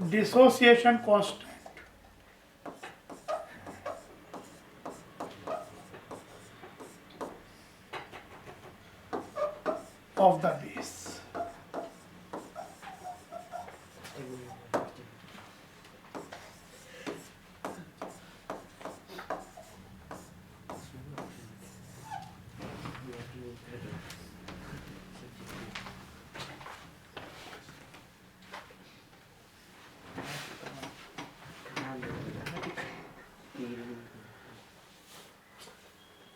dissociation constant of the base.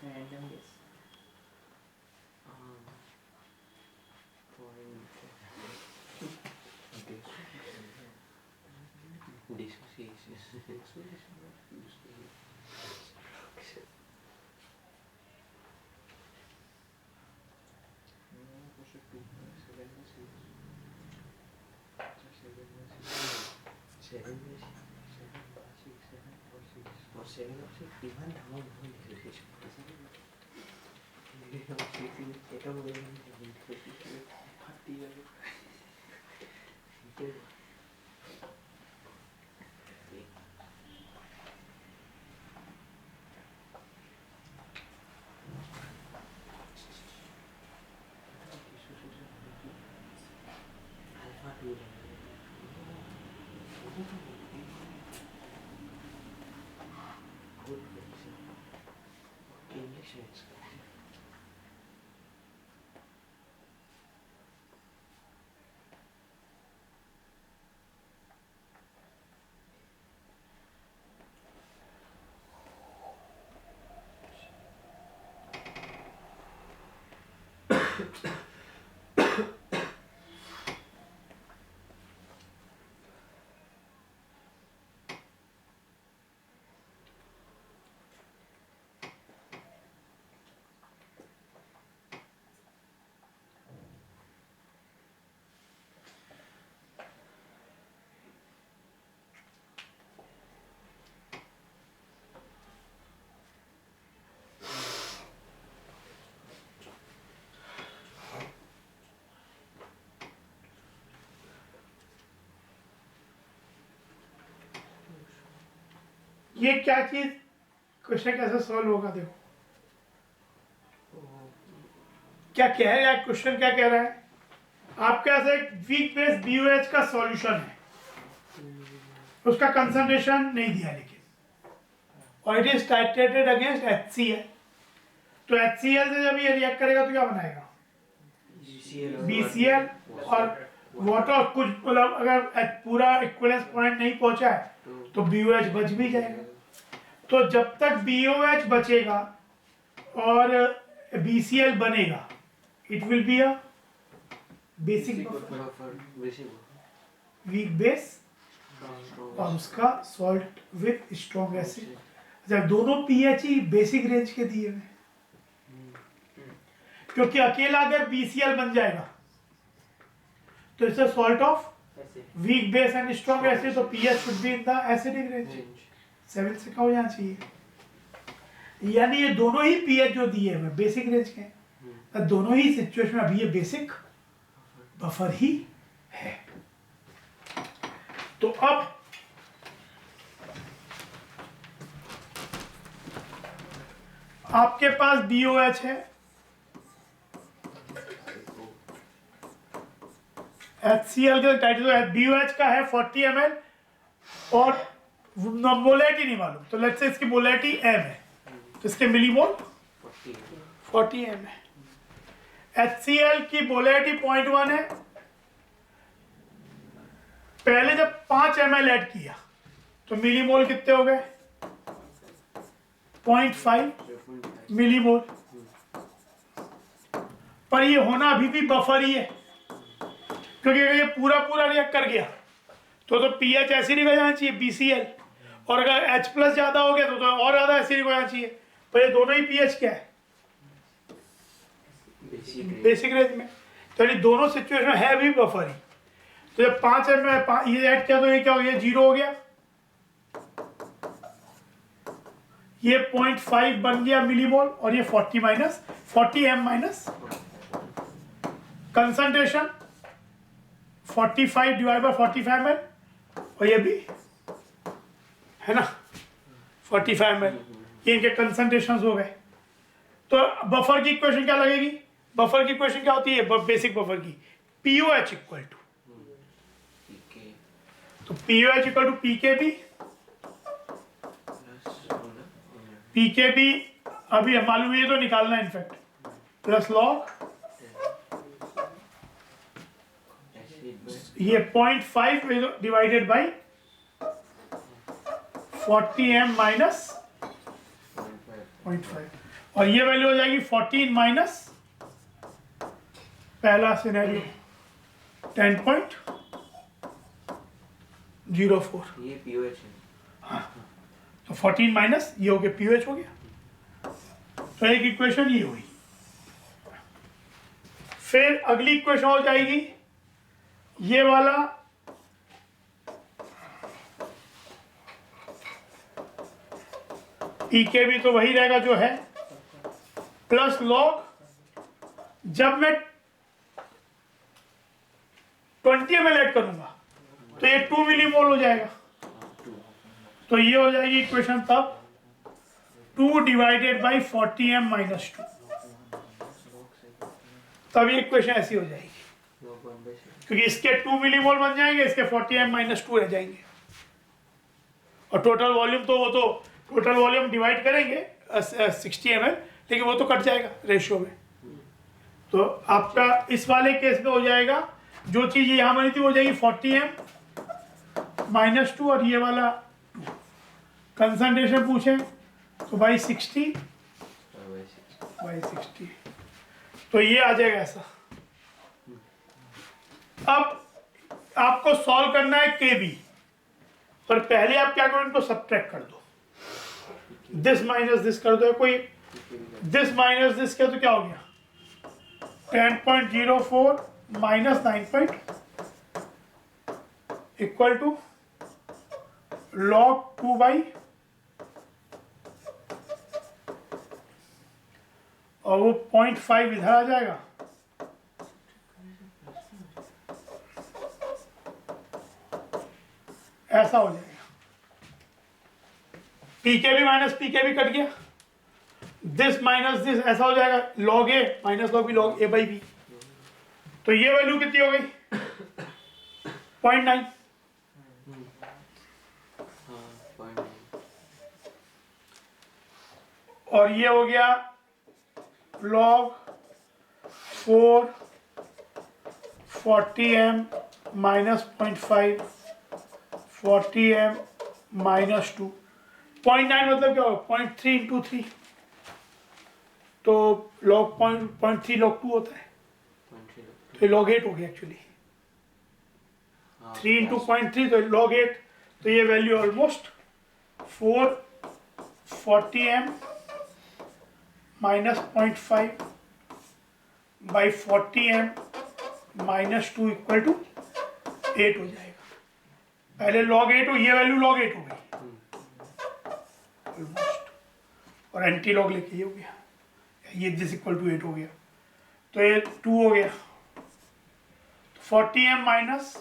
Random guess. ये क्या चीज question कैसे solve होगा देखो, क्या कह रहा है क्वेश्चन, क्या कह रहा है? आपके पास एक वीक बेस BOH का सॉल्यूशन है, उसका कंसंट्रेशन नहीं दिया लेकिन, और it is titrated against HCl। तो HCl से जब ये रिएक्ट करेगा तो क्या बनाएगा? BCl और वाटर। कुछ मतलब अगर पूरा इक्विवेलेंस पॉइंट नहीं पहुंचा है तो BOH बच भी जाएगा। तो जब तक BOH बचेगा और BCl बनेगा, it will be a basic weak base और उसका सॉल्ट विद स्ट्रॉन्ग एसिड। जब दोनों pH ही बेसिक रेंज के दिए हुए, क्योंकि अकेला अगर BCl बन जाएगा तो it's a salt of weak base and strong acid, तो pH should be in the acidic range. 7 से कम हो जाना चाहिए। यानी ये दोनों ही pH जो दिए हुए बेसिक रेंज के हैं, दोनों ही सिचुएशन में अभी ये बेसिक बफर ही है। तो अब आपके पास BOH है, HCl के टाइटल BOH का है 40 ml और मोलैरिटी नहीं मालूम, तो लेट्स से इसकी मोलैरिटी m है, तो इसके मिलीमोल 40 m है। HCl की मोलैरिटी 0.1 है। पहले जब 5 ml ऐड किया तो मिलीमोल कितने हो गए? 0.5 मिलीमोल। पर ये होना अभी भी बफर ही है, क्योंकि अगर ये पूरा रिएक्ट कर गया तो pH एसिडिक हो जाना चाहिए BCl, और अगर H+ ज्यादा हो गया तो और ज्यादा एसिडिक हो जाना चाहिए। पर ये दोनों ही pH क्या है? बेसिक रेंज में। तो यानी दोनों सिचुएशन में है भी बफर ही। तो जब 5 ml ये ऐड किया तो ये क्या हो गया? 0 हो गया। ये 0.5 बन गया मिलीमोल, और ये 40 m minus concentration 45 divide by 45 ml, और ये भी है ना 45 ml। ये इनके कंसंट्रेशन हो गए। तो बफर की इक्वेशन क्या लगेगी? बफर की इक्वेशन क्या होती है बेसिक बफर की? POH इक्वल टू, तो POH इक्वल टू PKB अभी मालूम है, तो निकालना इनफैक्ट, प्लस लॉग ये 0.5 डिवाइडेड बाई 40 m माइनस 0.5, और ये वैल्यू हो जाएगी 14 माइनस पहला सिनेरियो 10.04। ये POH है। हाँ, तो 14 माइनस ये हो गया POH हो गया। तो एक इक्वेशन ये हुई। फिर अगली इक्वेशन हो जाएगी ये वाला, PKB तो वही रहेगा जो है, प्लस लॉग, जब मैं 20 ml ऐड करूंगा तो ये 2 मिलीमोल हो जाएगा। तो ये हो जाएगी इक्वेशन तब 2 डिवाइडेड बाई 40 m माइनस 2, तब ये इक्वेशन ऐसी हो जाएगी, क्योंकि इसके 2 मिलीमोल बन जाएंगे, इसके 40 m माइनस 2 रह जाएंगे, और टोटल वॉल्यूम तो वो तो टोटल वॉल्यूम डिवाइड करेंगे 60 ml, लेकिन वो तो कट जाएगा रेशियो में। तो आपका इस वाले केस में हो जाएगा, जो चीज़ यहाँ बनी थी वो हो जाएगी 40 m माइनस 2, और ये वाला कंसंट्रेशन पूछे तो बाई 60 बाई 60, तो ये आ जाएगा ऐसा। अब आपको सॉल्व करना है KB, पर पहले आप क्या करो, इनको सब्ट्रैक्ट कर दो, दिस माइनस दिस कर दो, कोई दिस माइनस दिस किया तो क्या हो गया 10.04 minus 9 equal to log 2 by, और वो 0.5 इधर आ जाएगा, ऐसा हो जाएगा। PKB माइनस PKB कट गया, दिस माइनस दिस ऐसा हो जाएगा, log a minus log b log a by b। तो ये वैल्यू कितनी हो गई? 0.9। हाँ 0.9। और ये हो गया log 4 40m minus 0.5 40m minus 2। 0.9 मतलब क्या होगा? 0.3 इंटू 3, तो log 0.3 log 2 होता है, 0.3। तो log 8 हो गया एक्चुअली। हाँ, 3 इंटू 0.3 तो log 8, तो ये value almost 440m minus 0.5 by 40m minus 2 equal to 8 हो जाएगा। पहले log 8 हो, ये वैल्यू log 8 हो गई ऑलमोस्ट, और एंटी लॉग लेके ये हो गया, ये दिस इक्वल टू 8 हो गया, तो ये 2 हो गया। 40m माइनस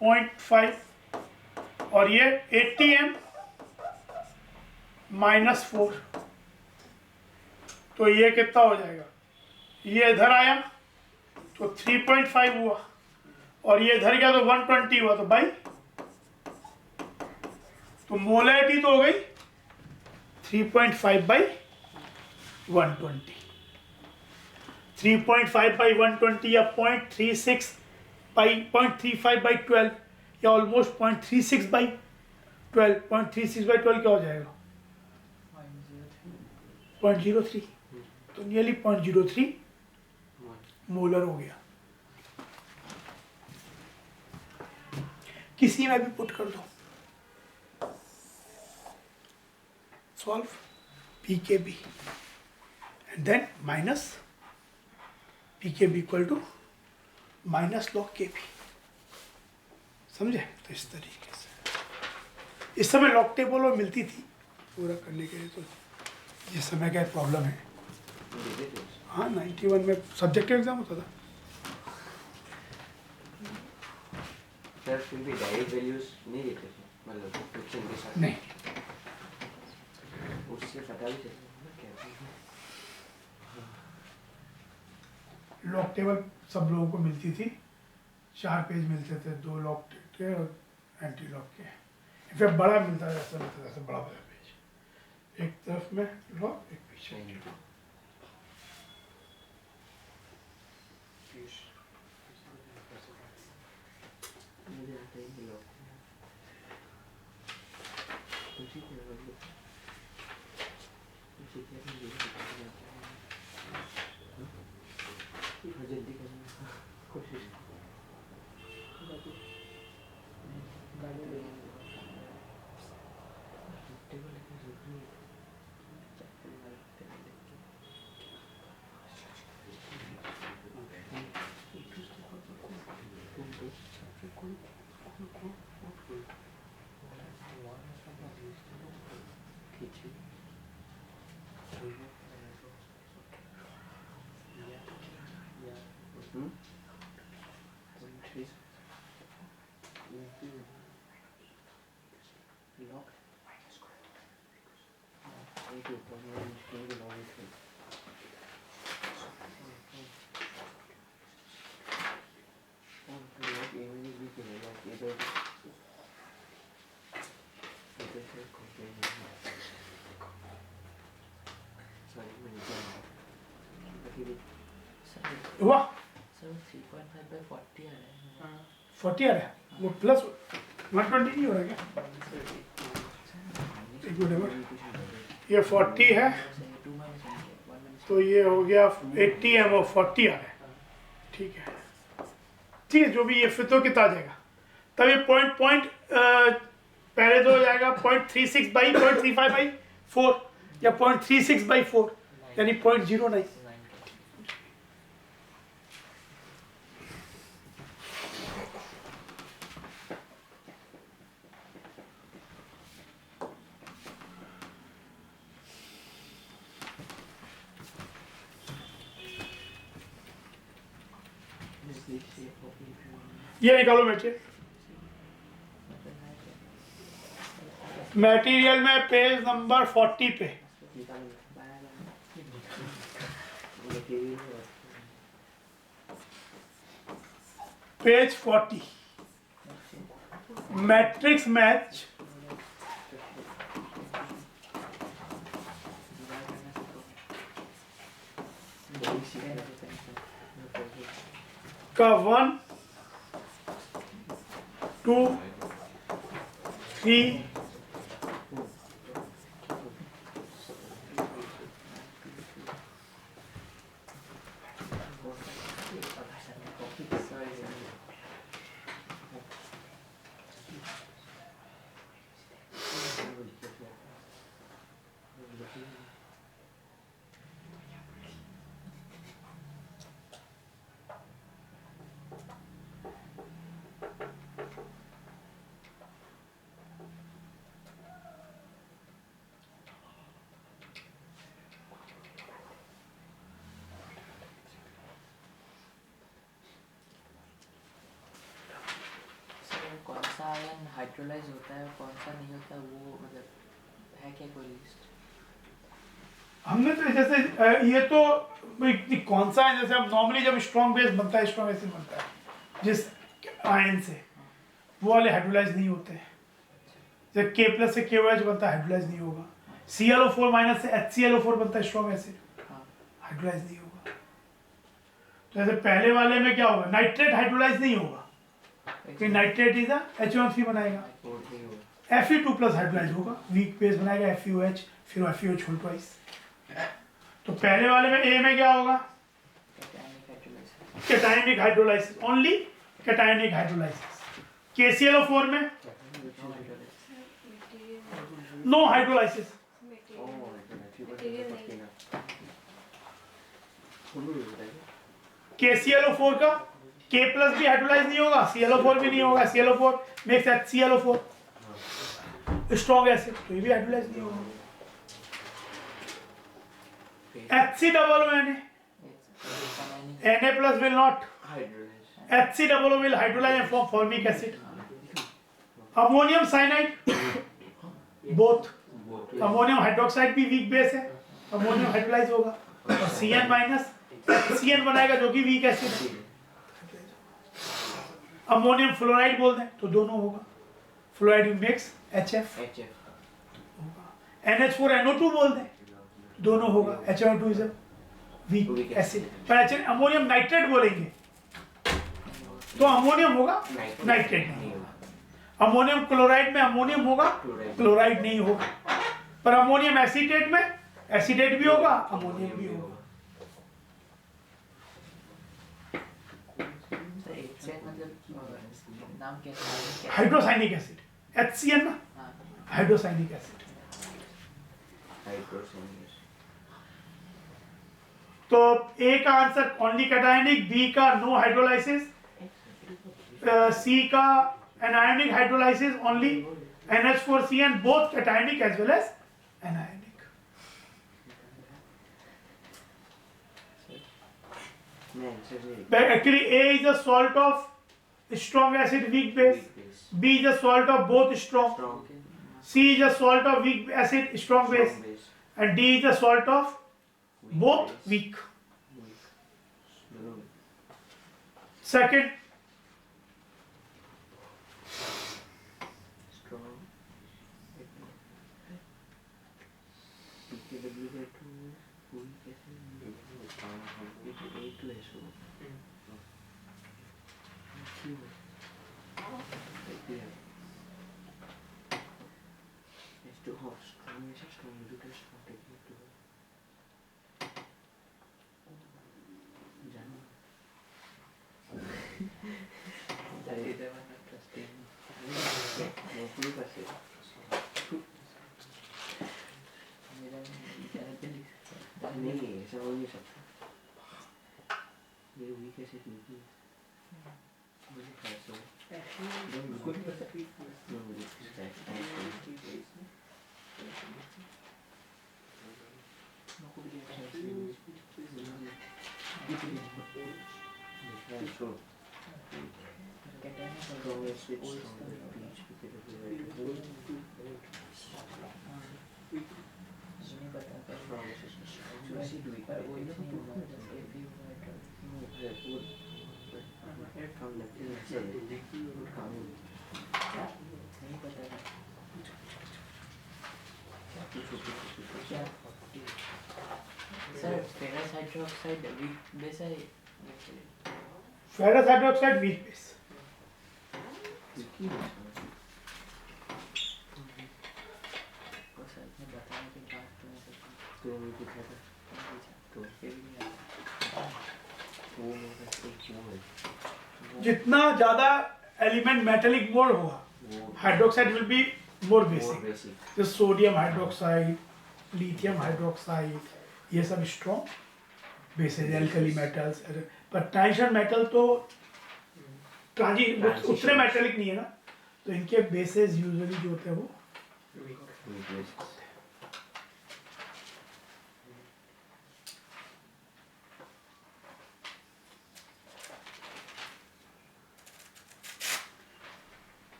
0.5 और ये 80m माइनस 4, तो ये कितना हो जाएगा? ये इधर आया तो 3.5 हुआ, और ये इधर गया तो 120 हुआ, तो भाई तो मोलैरिटी तो हो गई 3.5 बाई 120, 3.5 बाई 120 या 0.36 बाई 0.35 बाई 12 या ऑलमोस्ट 0.36 बाई 12। 0.36 बाई 12 क्या हो जाएगा? 0.03, तो नियरली 0.03 मोलर हो गया। किसी में भी पुट कर दो, solve pKb and then minus pKb equal to minus log Kb, समझे? तो इस तरीके से इस समय लॉग टेबल और मिलती थी पूरा करने के लिए, तो ये समय का प्रॉब्लम है। हाँ 91 में सब्जेक्टिव एग्जाम होता था। सर फिर भी डायरेक्ट वैल्यूज नहीं देते थे, मतलब फ्रिक्शन के साथ नहीं, उससे पता भी चलता क्या। लॉग टेबल सब लोगों को मिलती थी, 4 पेज मिलते थे, 2 लॉग के और एंटी लॉग के, फिर बड़ा मिलता था, ऐसा मिलता था ऐसा बड़ा बड़ा पेज, एक तरफ में लॉग एक पीछे एंटी लॉग। मुझे आता ही नहीं लॉग उसी के मतलब उसी के लिए जल्दी करने की कोशिश गाड़ी ले टेबल लेके जरूरी है। हुआ सर 3.5 by 40 आ रहा है। 40 आ रहा है, वो प्लस 120 नहीं हो रहा क्या? एक मिनट, ये 40 है तो ये हो गया 80 और 40 आ रहा है, ठीक है ठीक है, जो भी ये फिर तो कितना आ जाएगा? तब ये पॉइंट पहले तो हो जाएगा 0.36 बाई 0.35 बाई 4 या 0.36 बाई 4 यानी 0.09। ये निकालो मटेरियल में पेज नंबर 40 पे निकाल पेज 40 मैट्रिक्स मैच का 1 2 3 कौन सा आयन हाइड्रोलाइज होता है कौन सा नहीं होता वो मतलब है क्या कोई लिस्ट? हमने तो जैसे ये तो भाई कौन सा है, जैसे अब नॉर्मली जब स्ट्रॉन्ग बेस बनता है स्ट्रॉन्ग एसिड बनता है जिस आयन से, वो वाले हाइड्रोलाइज नहीं होते हैं। जब K+ से KOH बनता है हाइड्रोलाइज नहीं होगा। ClO4- से HClO4 बनता है स्ट्रॉन्ग एसिड, हाइड्रोलाइज नहीं होगा। तो जैसे पहले वाले में क्या होगा, नाइट्रेट हाइड्रोलाइज नहीं होगा क्योंकि नाइट्रेट इज HO3 बनाएगा। Fe2+ हाइड्रोलाइज होगा, वीक बेस बनाएगा FeOH, फिर FeOH होल ट्वाइस। तो पहले वाले में A में क्या होगा, cationic hydrolysis, only cationic hydrolysis. KClO4 में नो हाइड्रोलाइसिस। KClO4 का K+ भी हाइड्रोलाइज नहीं होगा, ClO4 भी नहीं होगा, ClO4 makes HClO4 strong acid, तो ये भी हाइड्रोलाइज नहीं होगा। HCOO Na+ will not, HCOO will hydrolyze and form formic acid. Ammonium cyanide, both. Ammonium hydroxide भी वीक बेस है, अमोनियम हाइड्रोलाइज होगा, और Cn- HCN बनाएगा जो कि वीक एसिड है। अमोनियम फ्लोराइड बोल दें तो दोनों होगा, फ्लोराइड मिक्स HF होगा। NH4NO2 बोल दें दोनों होगा, HNO2 is a weak acid. पर एक्चुअली अमोनियम नाइट्रेट बोलेंगे तो अमोनियम होगा, नाइट्रेट नहीं होगा। अमोनियम क्लोराइड में अमोनियम होगा, क्लोराइड नहीं होगा। पर अमोनियम एसीटेट में एसीटेट भी होगा, अमोनियम भी होगा। नाम क्या? हाइड्रोसाइनिक एसिड, HCN ना, हाइड्रोसाइनिक एसिड। तो A का आंसर ओनली कैटायनिक, B का नो हाइड्रोलाइसिस, C का anionic hydrolysis only, NH4Cn both cationic as well as anionic. Actually A is a salt of strong acid weak base, B is a salt of both strong, C is a salt of weak acid strong base, and D is a salt of both weak. Second, नहीं ऐसा हो नहीं सकता, ये weak acid नहीं है, मुझे कैसे बिल्कुल कुछ नहीं होगा जस्ट if you write नहीं पता है क्या sir ferrous hydroxide weak base है फेरस हाइड्रोक्साइड वीक बेस। वो सर ने बताया कि बात तो नहीं सकती तो कुछ है तो फिर भी आता वो मेरा एक वो है जितना ज्यादा एलिमेंट मेटेलिक मोर होगा वो hydroxide will be more more basic. basic. जैसे सोडियम हाइड्रोक्साइड, लिथियम हाइड्रोक्साइड, ये सब स्ट्रॉन्ग बेसिस एल्कली मेटल्स। पर ट्रांजिशन मेटल तो उतने मेटेलिक नहीं है ना, तो इनके बेसिस यूजुअली जो होते हैं वो Weak bases.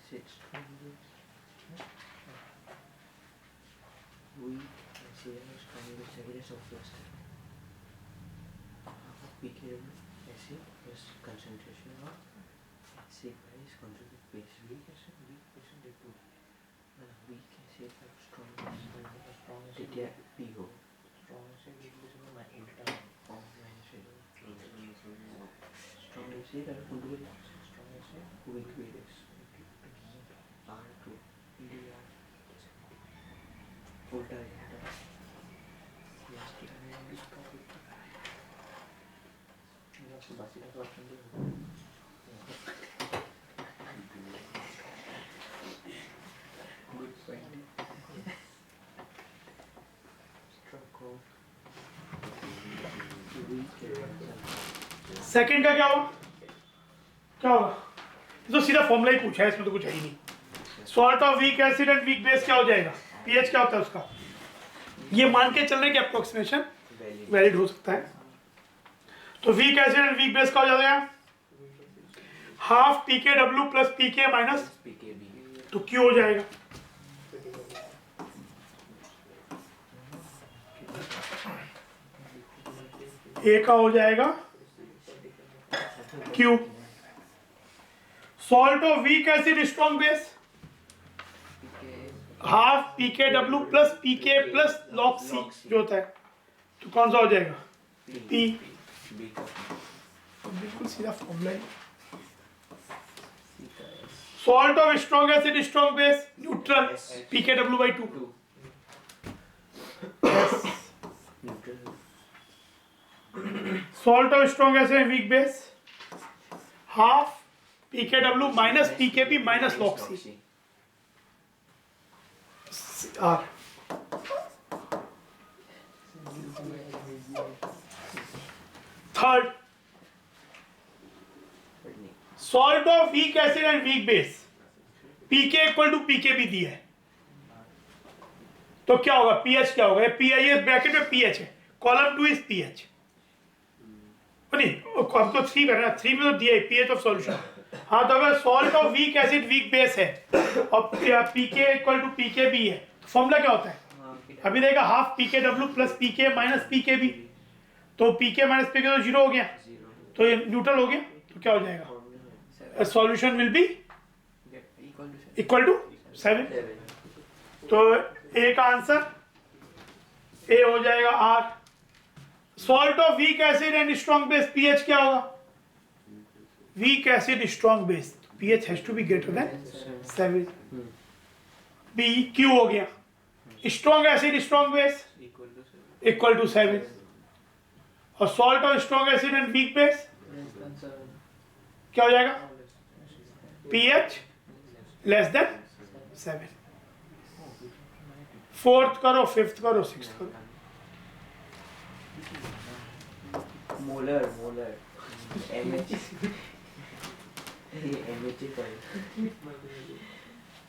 Acids. Weak acid strong base against of cluster. pKa acid plus concentration of acid base contribute base. Weak acid they put. Weak acid have strong base. strong তেতিয়া PO. strong acid weak base my ulta Strong acid আর কোনটো strong acid weak base. R2 EDR. উল্টা এটা plastic বাকিটা তো option দিয়ে good point Structure weak second का क्या होगा? क्या होगा? ये तो सीधा फॉर्मूला ही पूछा है, इसमें तो कुछ है ही नहीं। Salt of weak acid and weak base क्या हो जाएगा? पीएच क्या होता है उसका? ये मान के चलने की अप्रोक्सीमेशन वैलिड हो सकता है। तो week acid and weak base का हो जाएगा half pKw plus pK minus, PKB. तो क्यू हो जाएगा ए का हो जाएगा Q. Salt of weak acid strong base half pKw plus pK plus log C जो होता है, तो कौन सा हो जाएगा? P। B का बिल्कुल सीधा फॉर्मूला है। Salt of strong acid strong base neutral pKw/2। 2 neutral salt of strong acid weak base half pKw minus pKb minus log C R। Third salt of weak acid and weak base pK equal to pKb दिया है, तो क्या होगा? pH क्या होगा? ये bracket में pH है, कॉलम 2 इज pH। नहीं अब तो 3 करना है, 3 में तो दिया है pH ऑफ सॉल्यूशन। हाँ, तो अगर salt of weak acid weak base है और pK इक्वल टू pKb है, तो फॉर्मूला क्या होता है? अभी देखा half pKw plus pK minus pKb, तो pK माइनस pK तो 0 हो गया, 0 तो ये न्यूट्रल हो गया, तो क्या हो जाएगा? Solution will be equal to 7। तो ए का आंसर ए हो जाएगा R। Salt of weak acid and strong base pH क्या होगा? Weak acid strong base pH has to be greater than 7। B Q हो गया। Strong acid strong base equal to 7 और salt of strong acid and weak base क्या हो जाएगा? PH less than 7। Fourth करो, fifth करो, सिक्स्थ करो। Molar MH ये एमएच पर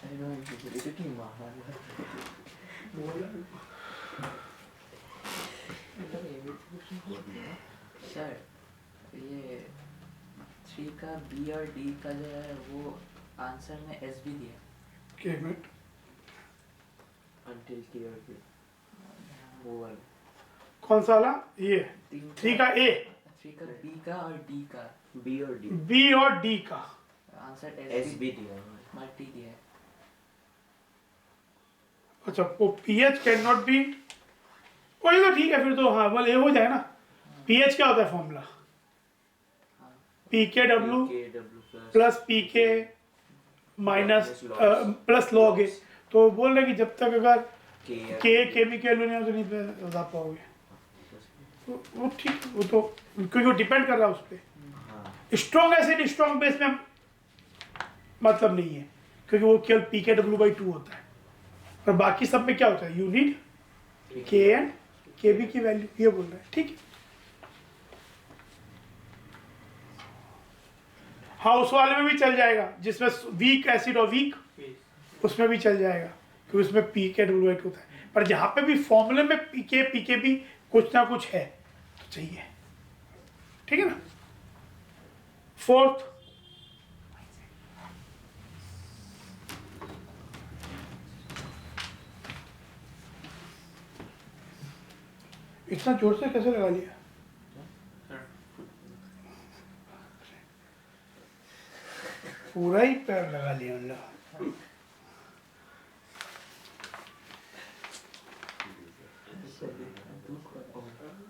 अरे नो ये की मार सर ये 3 का बी और डी का जो है वो आंसर में एस भी दिया। एक मिनट, until clear वो वाला कौन सा वाला? ये 3 का ए, 3 का बी का और डी का। बी और डी, बी और डी का। आंसर एस बी दिया है। मल्टी दिया है। अच्छा, वो पीएच कैन नॉट बी, कोई तो ठीक है फिर तो, हाँ बोल ए हो जाए ना। पीएच क्या होता है फॉर्मूला? पी के डब्ल्यू KW प्लस पी के माइनस प्लस लॉग ए। तो बोल रहे कि जब तक अगर के भी के नहीं हो तो नहीं बता पाओगे। तो वो ठीक, वो तो क्योंकि वो डिपेंड कर रहा है उस पर। स्ट्रॉन्ग एसिड स्ट्रॉन्ग बेस में मतलब नहीं है, क्योंकि वो केवल पी के डब्ल्यू बाई 2 होता है। और बाकी सब में क्या होता है? यू नीड के एंड के बी की वैल्यू, ये बोल रहा है। ठीक है, हाउस वाले में भी चल जाएगा, जिसमें वीक एसिड और वीक, उसमें भी चल जाएगा, क्योंकि उसमें पी के डब्ल्यू बाई 2 होता है। पर जहां पे भी फॉर्मूले में पी के भी कुछ ना कुछ है तो चाहिए। ठीक है ना। फोर्थ, इतना जोर से कैसे लगा लिया? पूरा ही पैर लगा लिया हम लोग।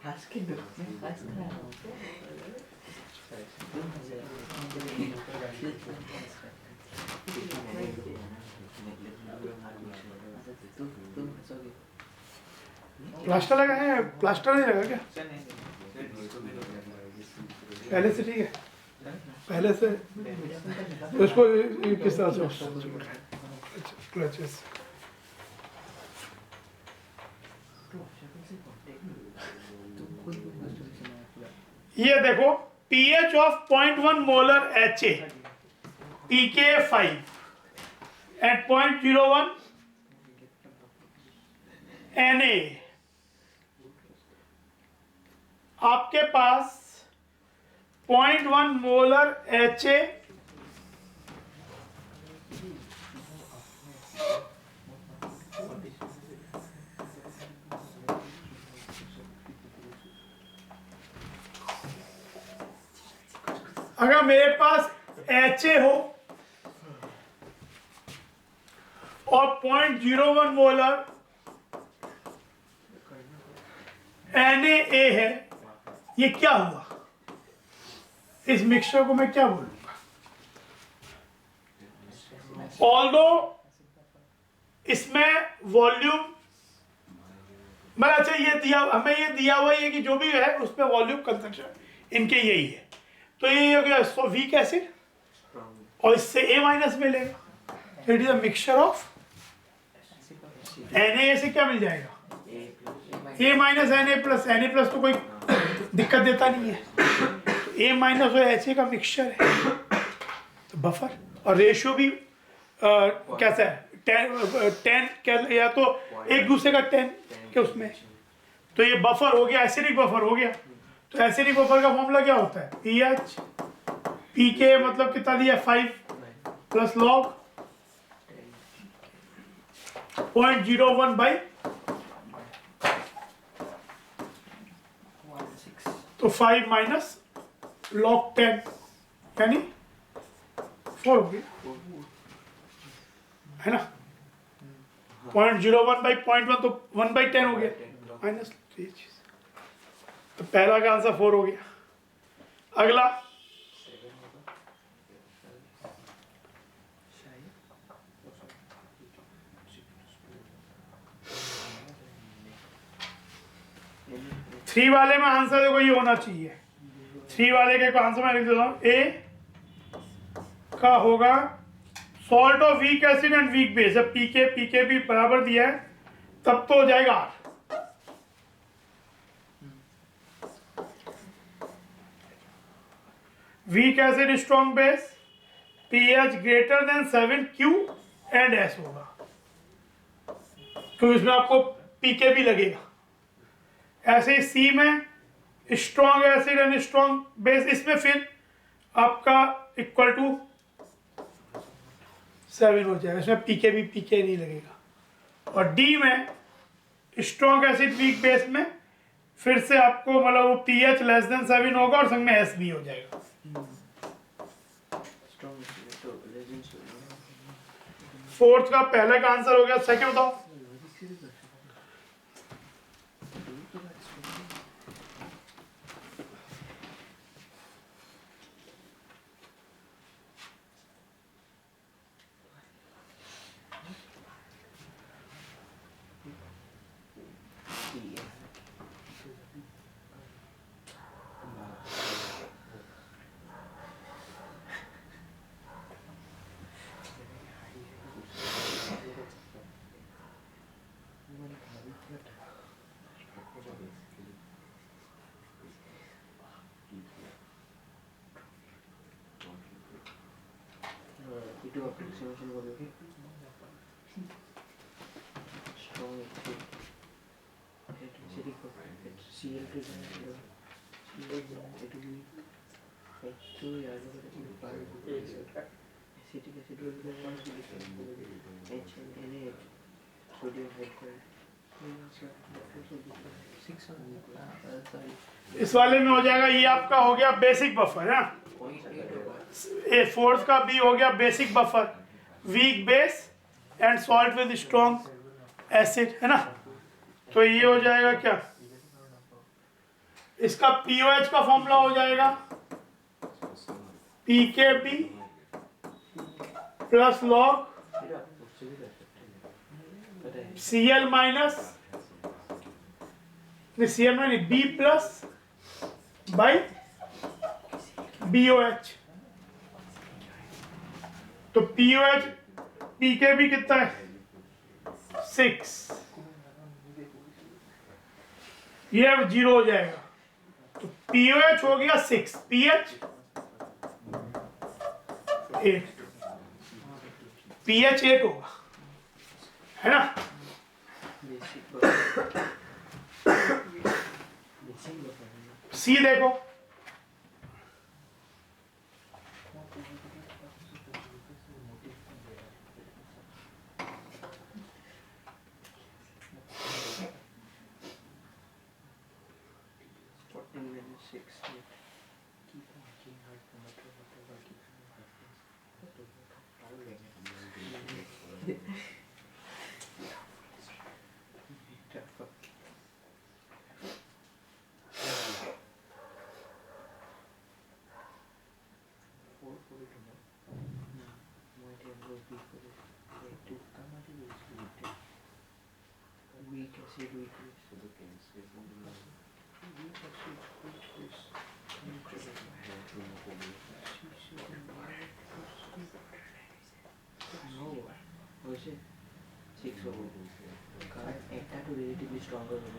हंस के दो। प्लास्टर लगा है? प्लास्टर नहीं लगा क्या? पहले से ठीक है, पहले से उसको किस तरह से ये देखो, pH of 0.1 molar HA, pK 5 at 0.01 Na, आपके पास 0.1 मोलर HA अगर मेरे पास HA हो और 0.01 मोलर NaA है, ये क्या हुआ? इस मिक्सचर को मैं क्या बोलूंगा? ऑल्दो इसमें वॉल्यूम, मतलब अच्छा ये दिया, हमें ये दिया हुआ है कि जो भी है उसमें वॉल्यूम कंसंट्रेशन इनके यही है, तो ये हो गया सो वीक एसिड, और इससे A माइनस मिलेगा। It is a mixture of Na से क्या मिल जाएगा? A माइनस Na प्लस तो कोई दिक्कत देता नहीं है, तो A माइनस और HA का मिक्सचर है, तो बफर। और रेशियो भी कैसा है? 10 या तो एक दूसरे का 10 के उसमें, तो ये बफर हो गया, एसिडिक बफर हो गया। तो एसिडिक बफर का फॉर्मूला क्या होता है? पीएच पीके मतलब कितना दिया? 5 प्लस लॉग 0.01 बाई, तो 5 माइनस लॉग 10 यानी 4 हो गया, है ना। 0.01 बाई 0.1 तो 1 बाई 10 हो गया, माइनस तो पहला का आंसर 4 हो गया। अगला थ्री वाले में आंसर देखो ये होना चाहिए। 3 वाले के आंसर में लिख देता हूं, ए का होगा salt of weak acid and weak base. जब पीके भी बराबर दिया है तब तो हो जाएगा 8। Week acid strong base, pH greater than 7 Q and S होगा, तो इसमें आपको पीके भी लगेगा। ऐसे ही सी में strong acid and strong base, इसमें फिर आपका इक्वल टू 7 हो जाएगा, इसमें पीके नहीं लगेगा। और डी में स्ट्रॉन्ग एसिड वीक बेस में फिर से आपको मतलब वो pH लेस देन 7 होगा और संग में S भी हो जाएगा। स्ट्रॉन्ग तो रेजिडेंस फोर्थ का पहले का आंसर हो गया, सेकंड बताओ। itu approximation করেছি strong acidic Cl2 এটা কি একটু याद করে acidic acid will be one HNA sodium hydride इस वाले में हो जाएगा, ये आपका हो गया बेसिक बफर है। ए फोर्थ का बी हो गया basic buffer, weak base and salt with strong acid, है ना। तो ये हो जाएगा क्या, इसका पीओएच का फॉर्मूला हो जाएगा pKb plus log Cl minus Cl minus B plus by BOH। तो POH PKB कितना है 6, ये अब 0 हो जाएगा। तो POH हो गया 6, pH 8, pH 8 होगा, है ना। सी देखो, relatively stronger than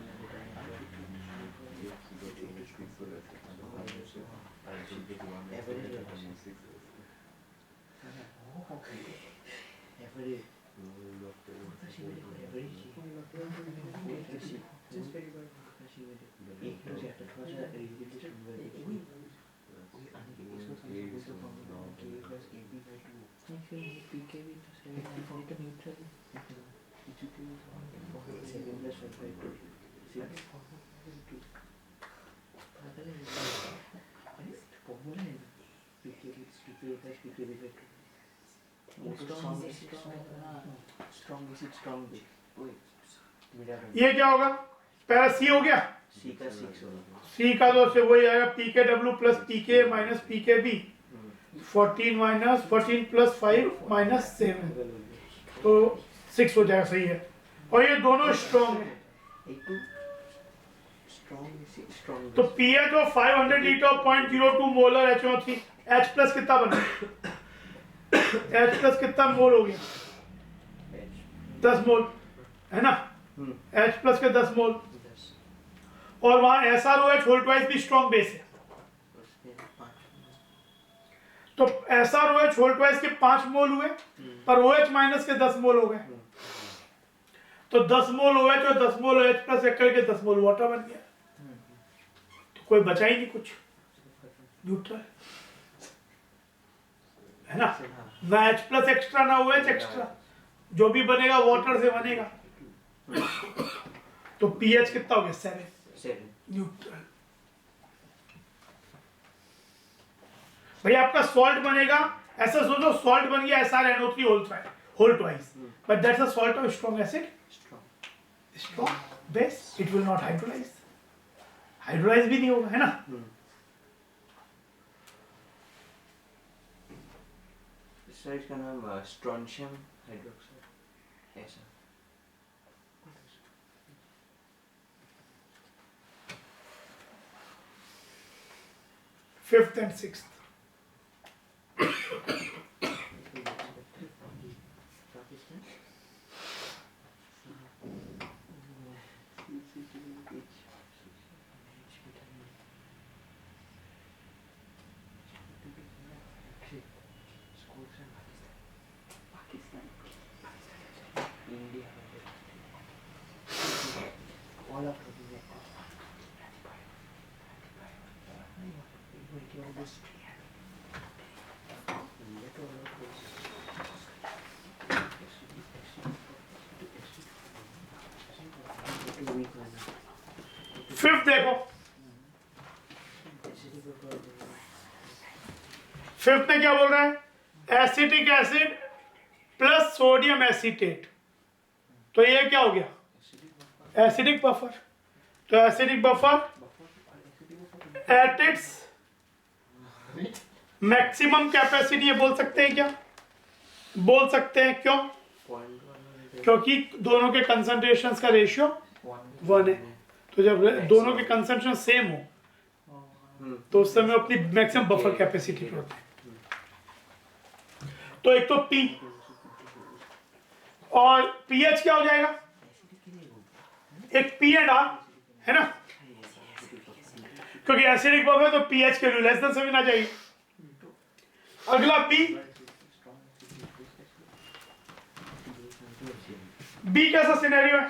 ये क्या होगा, पहला सी हो गया, सी का 6 होगा, सी का तो से वही आएगा PKW plus PK minus PKB 14 minus 14 plus 5 minus 7, तो 6 हो जाएगा, सही है। और ये दोनों स्ट्रॉन्ग है, तो pH of 500 litre 0.02 molar HO3, H plus कितना बना, H प्लस कितना मोल हो गया 10 मोल, है ना। H प्लस के 10 मोल, और वहां SROH होल ट्वाइस भी स्ट्रॉन्ग बेस है, तो SROH होल ट्वाइस के 5 मोल हुए, पर OH माइनस के 10 मोल हो गए, तो 10 मोल OH और 10 मोल OH प्लस एक करके 10 मोल वाटर बन गया, तो कोई बचा ही नहीं कुछ, न्यूट्रल, है ना। ना H प्लस एक्स्ट्रा ना OH एक्स्ट्रा, जो भी बनेगा वाटर से बनेगा। तो pH कितना हो गया 7, 7. न्यूट्रल। भाई आपका सॉल्ट बनेगा, ऐसा सोचो सॉल्ट बन गया SrNO3 whole twice, but that's a salt of strong acid, Strong. strong base, it will not hydrolyze, hydrolyze भी नहीं होगा, है ना? सर इसका नाम स्ट्रोंशियम हाइड्रोक्साइड ऐसा। Fifth and sixth. फिफ्थ देखो, फिफ्थ में क्या बोल रहा है? Acetic acid plus sodium acetate, तो ये क्या हो गया? Acidic buffer. तो acidic buffer at its maximum capacity, ये बोल सकते हैं क्या? बोल सकते हैं, क्यों? क्योंकि दोनों के कंसंट्रेशंस का रेशियो 1 है। तो जब दोनों के कंसंट्रेशन सेम हो तो उस समय अपनी मैक्सिमम बफर कैपेसिटी पे होते हैं। तो एक तो P और pH क्या हो जाएगा? एक P एंड R है ना, क्योंकि एसिडिक बफर तो pH के लिए लेस देन 7 आ जाएगी। अगला B कैसा सिनेरियो है?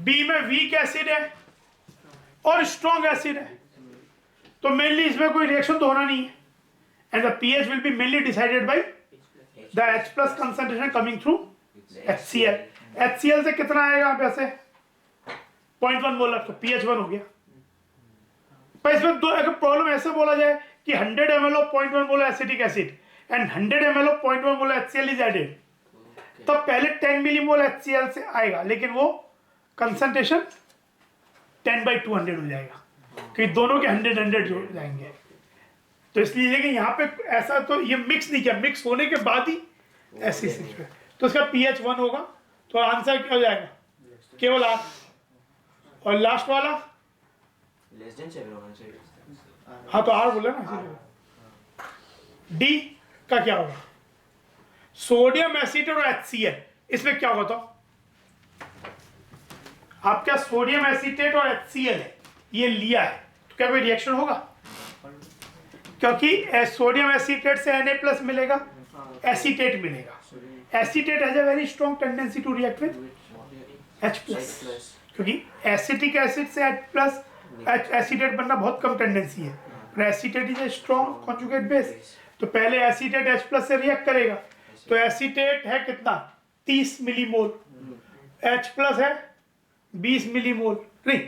B में वीक एसिड है और स्ट्रॉन्ग एसिड है, तो मेनली इसमें कोई रिएक्शन तो होना नहीं है, and the pH will be mainly decided by the H+ concentration coming through HCl। HCl से कितना आएगा वैसे? 0.1 मोलर, तो pH 1 हो गया। पर इसमें दो अगर प्रॉब्लम ऐसे बोला जाए कि 100 ml of 0.1 molar acetic acid and 100 ml of 0.1 molar HCl is added, तब पहले 10 मिलीमोल HCl से आएगा, लेकिन वो कंसंट्रेशन 10/200 हो जाएगा, क्योंकि दोनों के 100 जोड़ जाएंगे। तो इसलिए कि यहाँ पे ऐसा तो ये मिक्स नहीं किया, मिक्स होने के बाद ही ऐसी सिचुएशन, तो इसका pH 1 होगा, तो आंसर क्या हो जाएगा? केवल R। और लास्ट वाला लेस देन 7 होना चाहिए। हाँ तो R बोला ना, इसीलिए। D का क्या होगा? सोडियम एसिटेट और HCl, इसमें क्या होगा? तो आपका सोडियम एसीटेट और HCl है, ये लिया है, तो क्या कोई रिएक्शन होगा? क्योंकि सोडियम एसीटेट से Na+ मिलेगा, एसीटेट मिलेगा। Acetate has a very strong tendency to react with H+, क्योंकि एसिटिक एसिड से H+ एसीटेट बनना बहुत कम टेंडेंसी है, पर acetate is a strong conjugate base, तो पहले एसीटेट H+ से रिएक्ट करेगा। तो एसीटेट है कितना? 30 मिलीमोल, H+ है 20 मिलीमोल, नहीं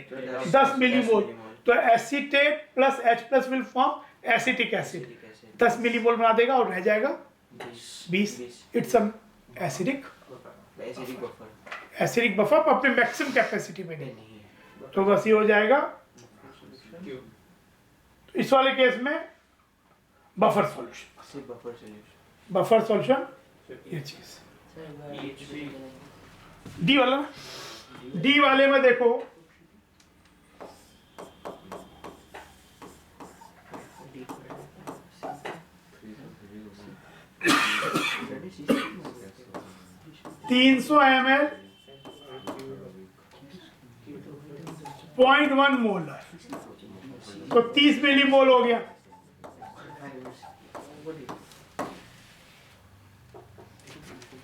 10 मिलीमोल, तो acetate plus H+ will form acetic acid, 10 millimole बना देगा और रह जाएगा 20। It's acidic buffer. Acidic buffer अपने मैक्सिमम कैपेसिटी में नहीं, तो बस ये हो जाएगा। तो इस वाले केस में बफर सॉल्यूशन, बफर सॉल्यूशन ये चीज। डी वाला, डी वाले में देखो तीन 300 ml 0.1 मोलर, तो 30 मिलीमोल हो गया।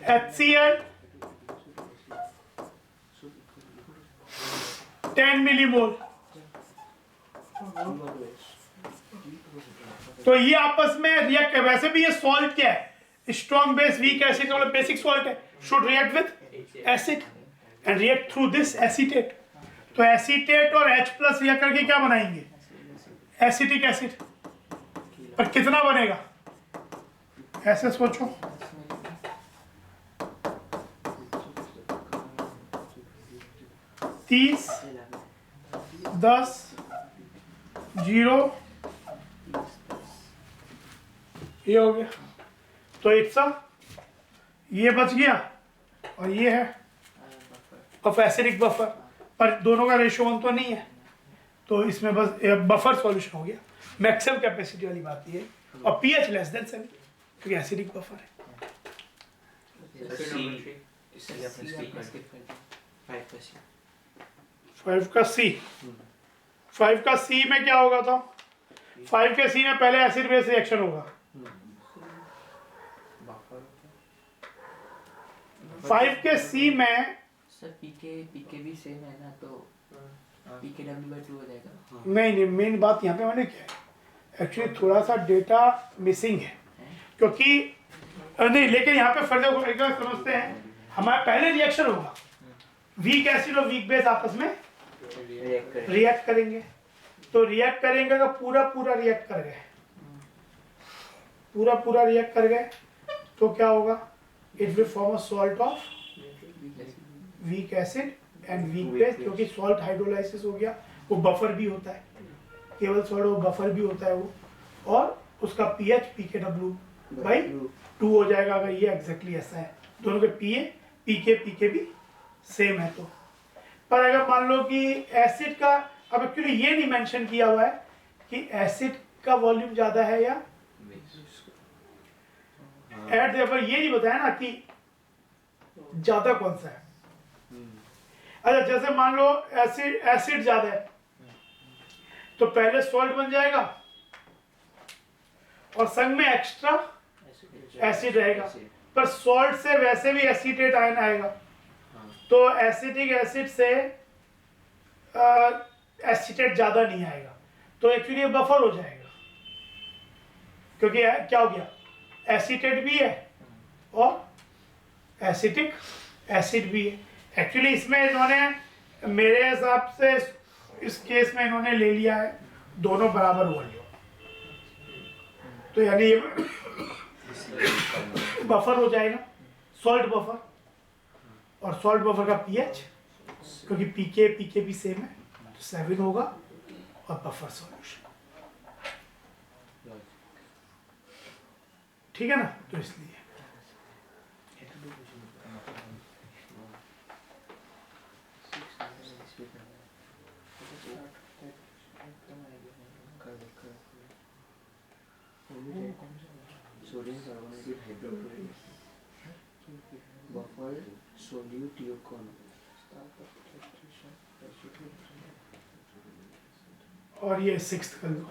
HCl 10 मिलीमोल, तो ये आपस में रिएक्ट है। वैसे भी ये सॉल्ट क्या है? स्ट्रॉन्ग बेस वीक एसिड वाला बेसिक सॉल्ट है, should react with acid and react through this acetate. तो तो एसीटेट और H प्लस रिएक्ट करके क्या बनाएंगे? Acetic acid. पर कितना बनेगा ऐसे सोचो, 30, 10, 0, ये हो गया। तो इट्स ये बच गया और ये है ऑफ एसिडिक बफर, पर दोनों का रेशियो 1 तो नहीं है, तो इसमें बस बफर सॉल्यूशन हो गया। मैक्सिमम कैपेसिटी वाली बात ये है, और pH लेस देन 7 क्योंकि एसिडिक बफर है। इसलिए आपने स्किप कर दिया 5 का C, 5 का C में क्या होगा? तो 5 के C में पहले एसिड बेस रिएक्शन होगा। 5 के C में सर पीके भी सेम है ना, तो PKW/2 हो जाएगा। नहीं, मेन बात यहाँ पे मैंने क्या है, एक्चुअली थोड़ा सा डेटा मिसिंग है, क्योंकि नहीं, लेकिन यहाँ पे फर्दर एक बार समझते हैं। हमारा पहले रिएक्शन होगा, वीक एसिड और वीक बेस आपस में रिएक्ट करेंगे। तो रिएक्ट करेंगे तो पूरा रिएक्ट कर गए, पूरा रिएक्ट कर गए, तो क्या होगा? It will form a salt of weak acid and weak base, क्योंकि सॉल्ट हाइड्रोलाइसिस हो गया, वो बफर भी होता है, केवल सॉल्ट वो बफर भी होता है वो, और उसका pH PKW/2 हो जाएगा अगर ये एग्जैक्टली ऐसा है। दोनों के PK भी सेम है। तो पर अगर मान लो कि एसिड का, अब एक्चुअली ये नहीं मेंशन किया हुआ है कि एसिड का वॉल्यूम ज्यादा है या एट देवर, ये नहीं बताया ना कि ज्यादा कौन सा है। अच्छा, जैसे मान लो एसिड ज्यादा है, तो पहले सॉल्ट बन जाएगा और संग में एक्स्ट्रा एसिड रहेगा, पर सॉल्ट से वैसे भी एसीटेट आयन आएगा, तो एसिटिक एसिड से एसीटेट ज्यादा नहीं आएगा, तो एक्चुअली ये बफर हो जाएगा, क्योंकि क्या हो गया? एसीटेट भी है और एसिटिक एसिड भी है। एक्चुअली इसमें इन्होंने मेरे हिसाब से इस केस में इन्होंने ले लिया है दोनों बराबर वॉल्यूम, तो यानी बफर हो जाएगा, सॉल्ट बफर, और सॉल्ट बफर का pH, क्योंकि पीके भी सेम है, तो 7 होगा, और बफर सॉल्यूशन, ठीक है ना? तो इसलिए sodium carbonate hydrochloride buffer solute यूकॉन, और ये 6th कर लो।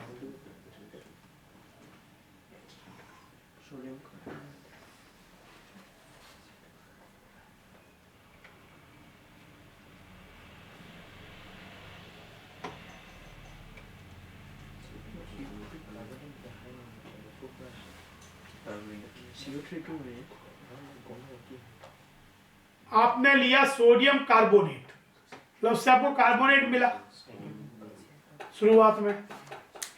सोडियम आपने लिया सोडियम कार्बोनेट, मतलब उससे आपको कार्बोनेट मिला शुरुआत में,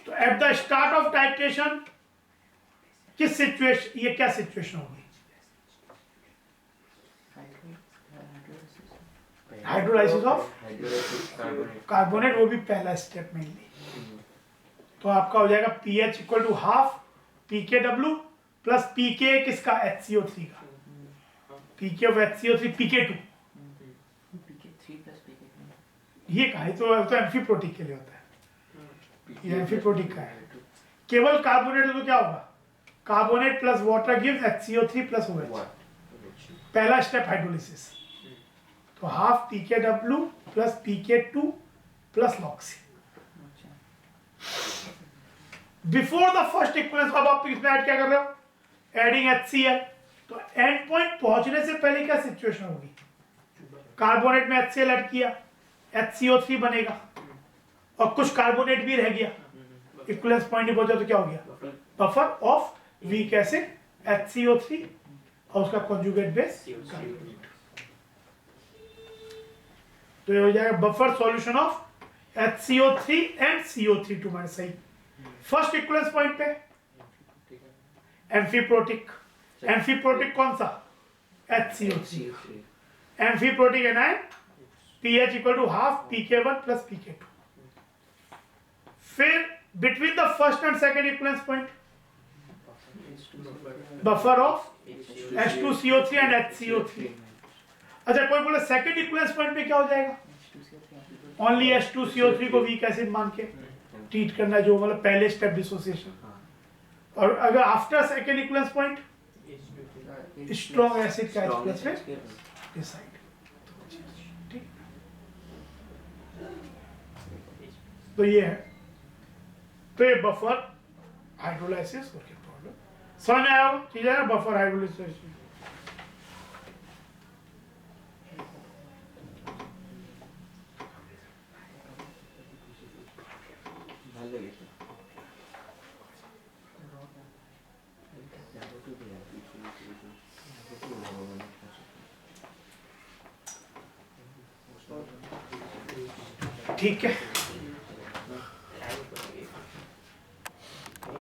तो at the start of titration किस सिचुएशन, ये क्या सिचुएशन होगी? हाइड्रोलाइसिस ऑफ कार्बोनेट, वो भी पहला स्टेप मेनली। तो आपका हो जाएगा pH equal to half PKW plus PK किसका? HCO3 का, PK ऑफ HCO3 PK2, ये कहा है, तो एम्फीप्रोटिक के लिए होता है, ये एम्फीप्रोटिक का है। केवल कार्बोनेट तो क्या होगा? Carbonate plus water gives HCO3 plus OH, पहला स्टेप हाइड्रोलिसिस। तो half PKW plus PK2 plus log C before the first equivalence. अब आप इसमें ऐड क्या कर रहे हो? Adding HCl। तो एंड पॉइंट पहुंचने से पहले क्या सिचुएशन होगी? कार्बोनेट में HCl ऐड किया, HCO3 बनेगा, और कुछ कार्बोनेट भी रह गया, इक्विवेलेंस पॉइंट नहीं पहुंचा, तो क्या हो गया? Buffer of weak acid HCO3 और उसका कॉन्जुगेट बेस कार्बोनेट। तो ये हो जाएगा buffer solution of HCO3 and CO3 two minus सही। फर्स्ट इक्विवेलेंस पॉइंट पे एम्फीप्रोटिक, एम्फीप्रोटिक कौन सा? HCO3, amphiprotic anion pH equal to half pK1 plus pK2। फिर between the first and second equivalence point buffer of H2CO3 and HCO3। अच्छा कोई बोले second equivalence point पे क्या हो जाएगा? ओनली H2CO3 को वीक एसिड मान के ट्रीट करना, जो मतलब पहले स्टेप डिसोसिएशन। और अगर after second equivalence point strong acid का H प्लस पे डिसाइड। ठीक, तो ये है, तो ये बफर हाइड्रोलाइसिस करके प्रॉब्लम समझ में आया होगा। ठीक है ना, बफर हाइड्रोलाइसिस। ভালো লেগেছে। যাবো তো দেয়া, ভগবানের কাছে। ठीक है।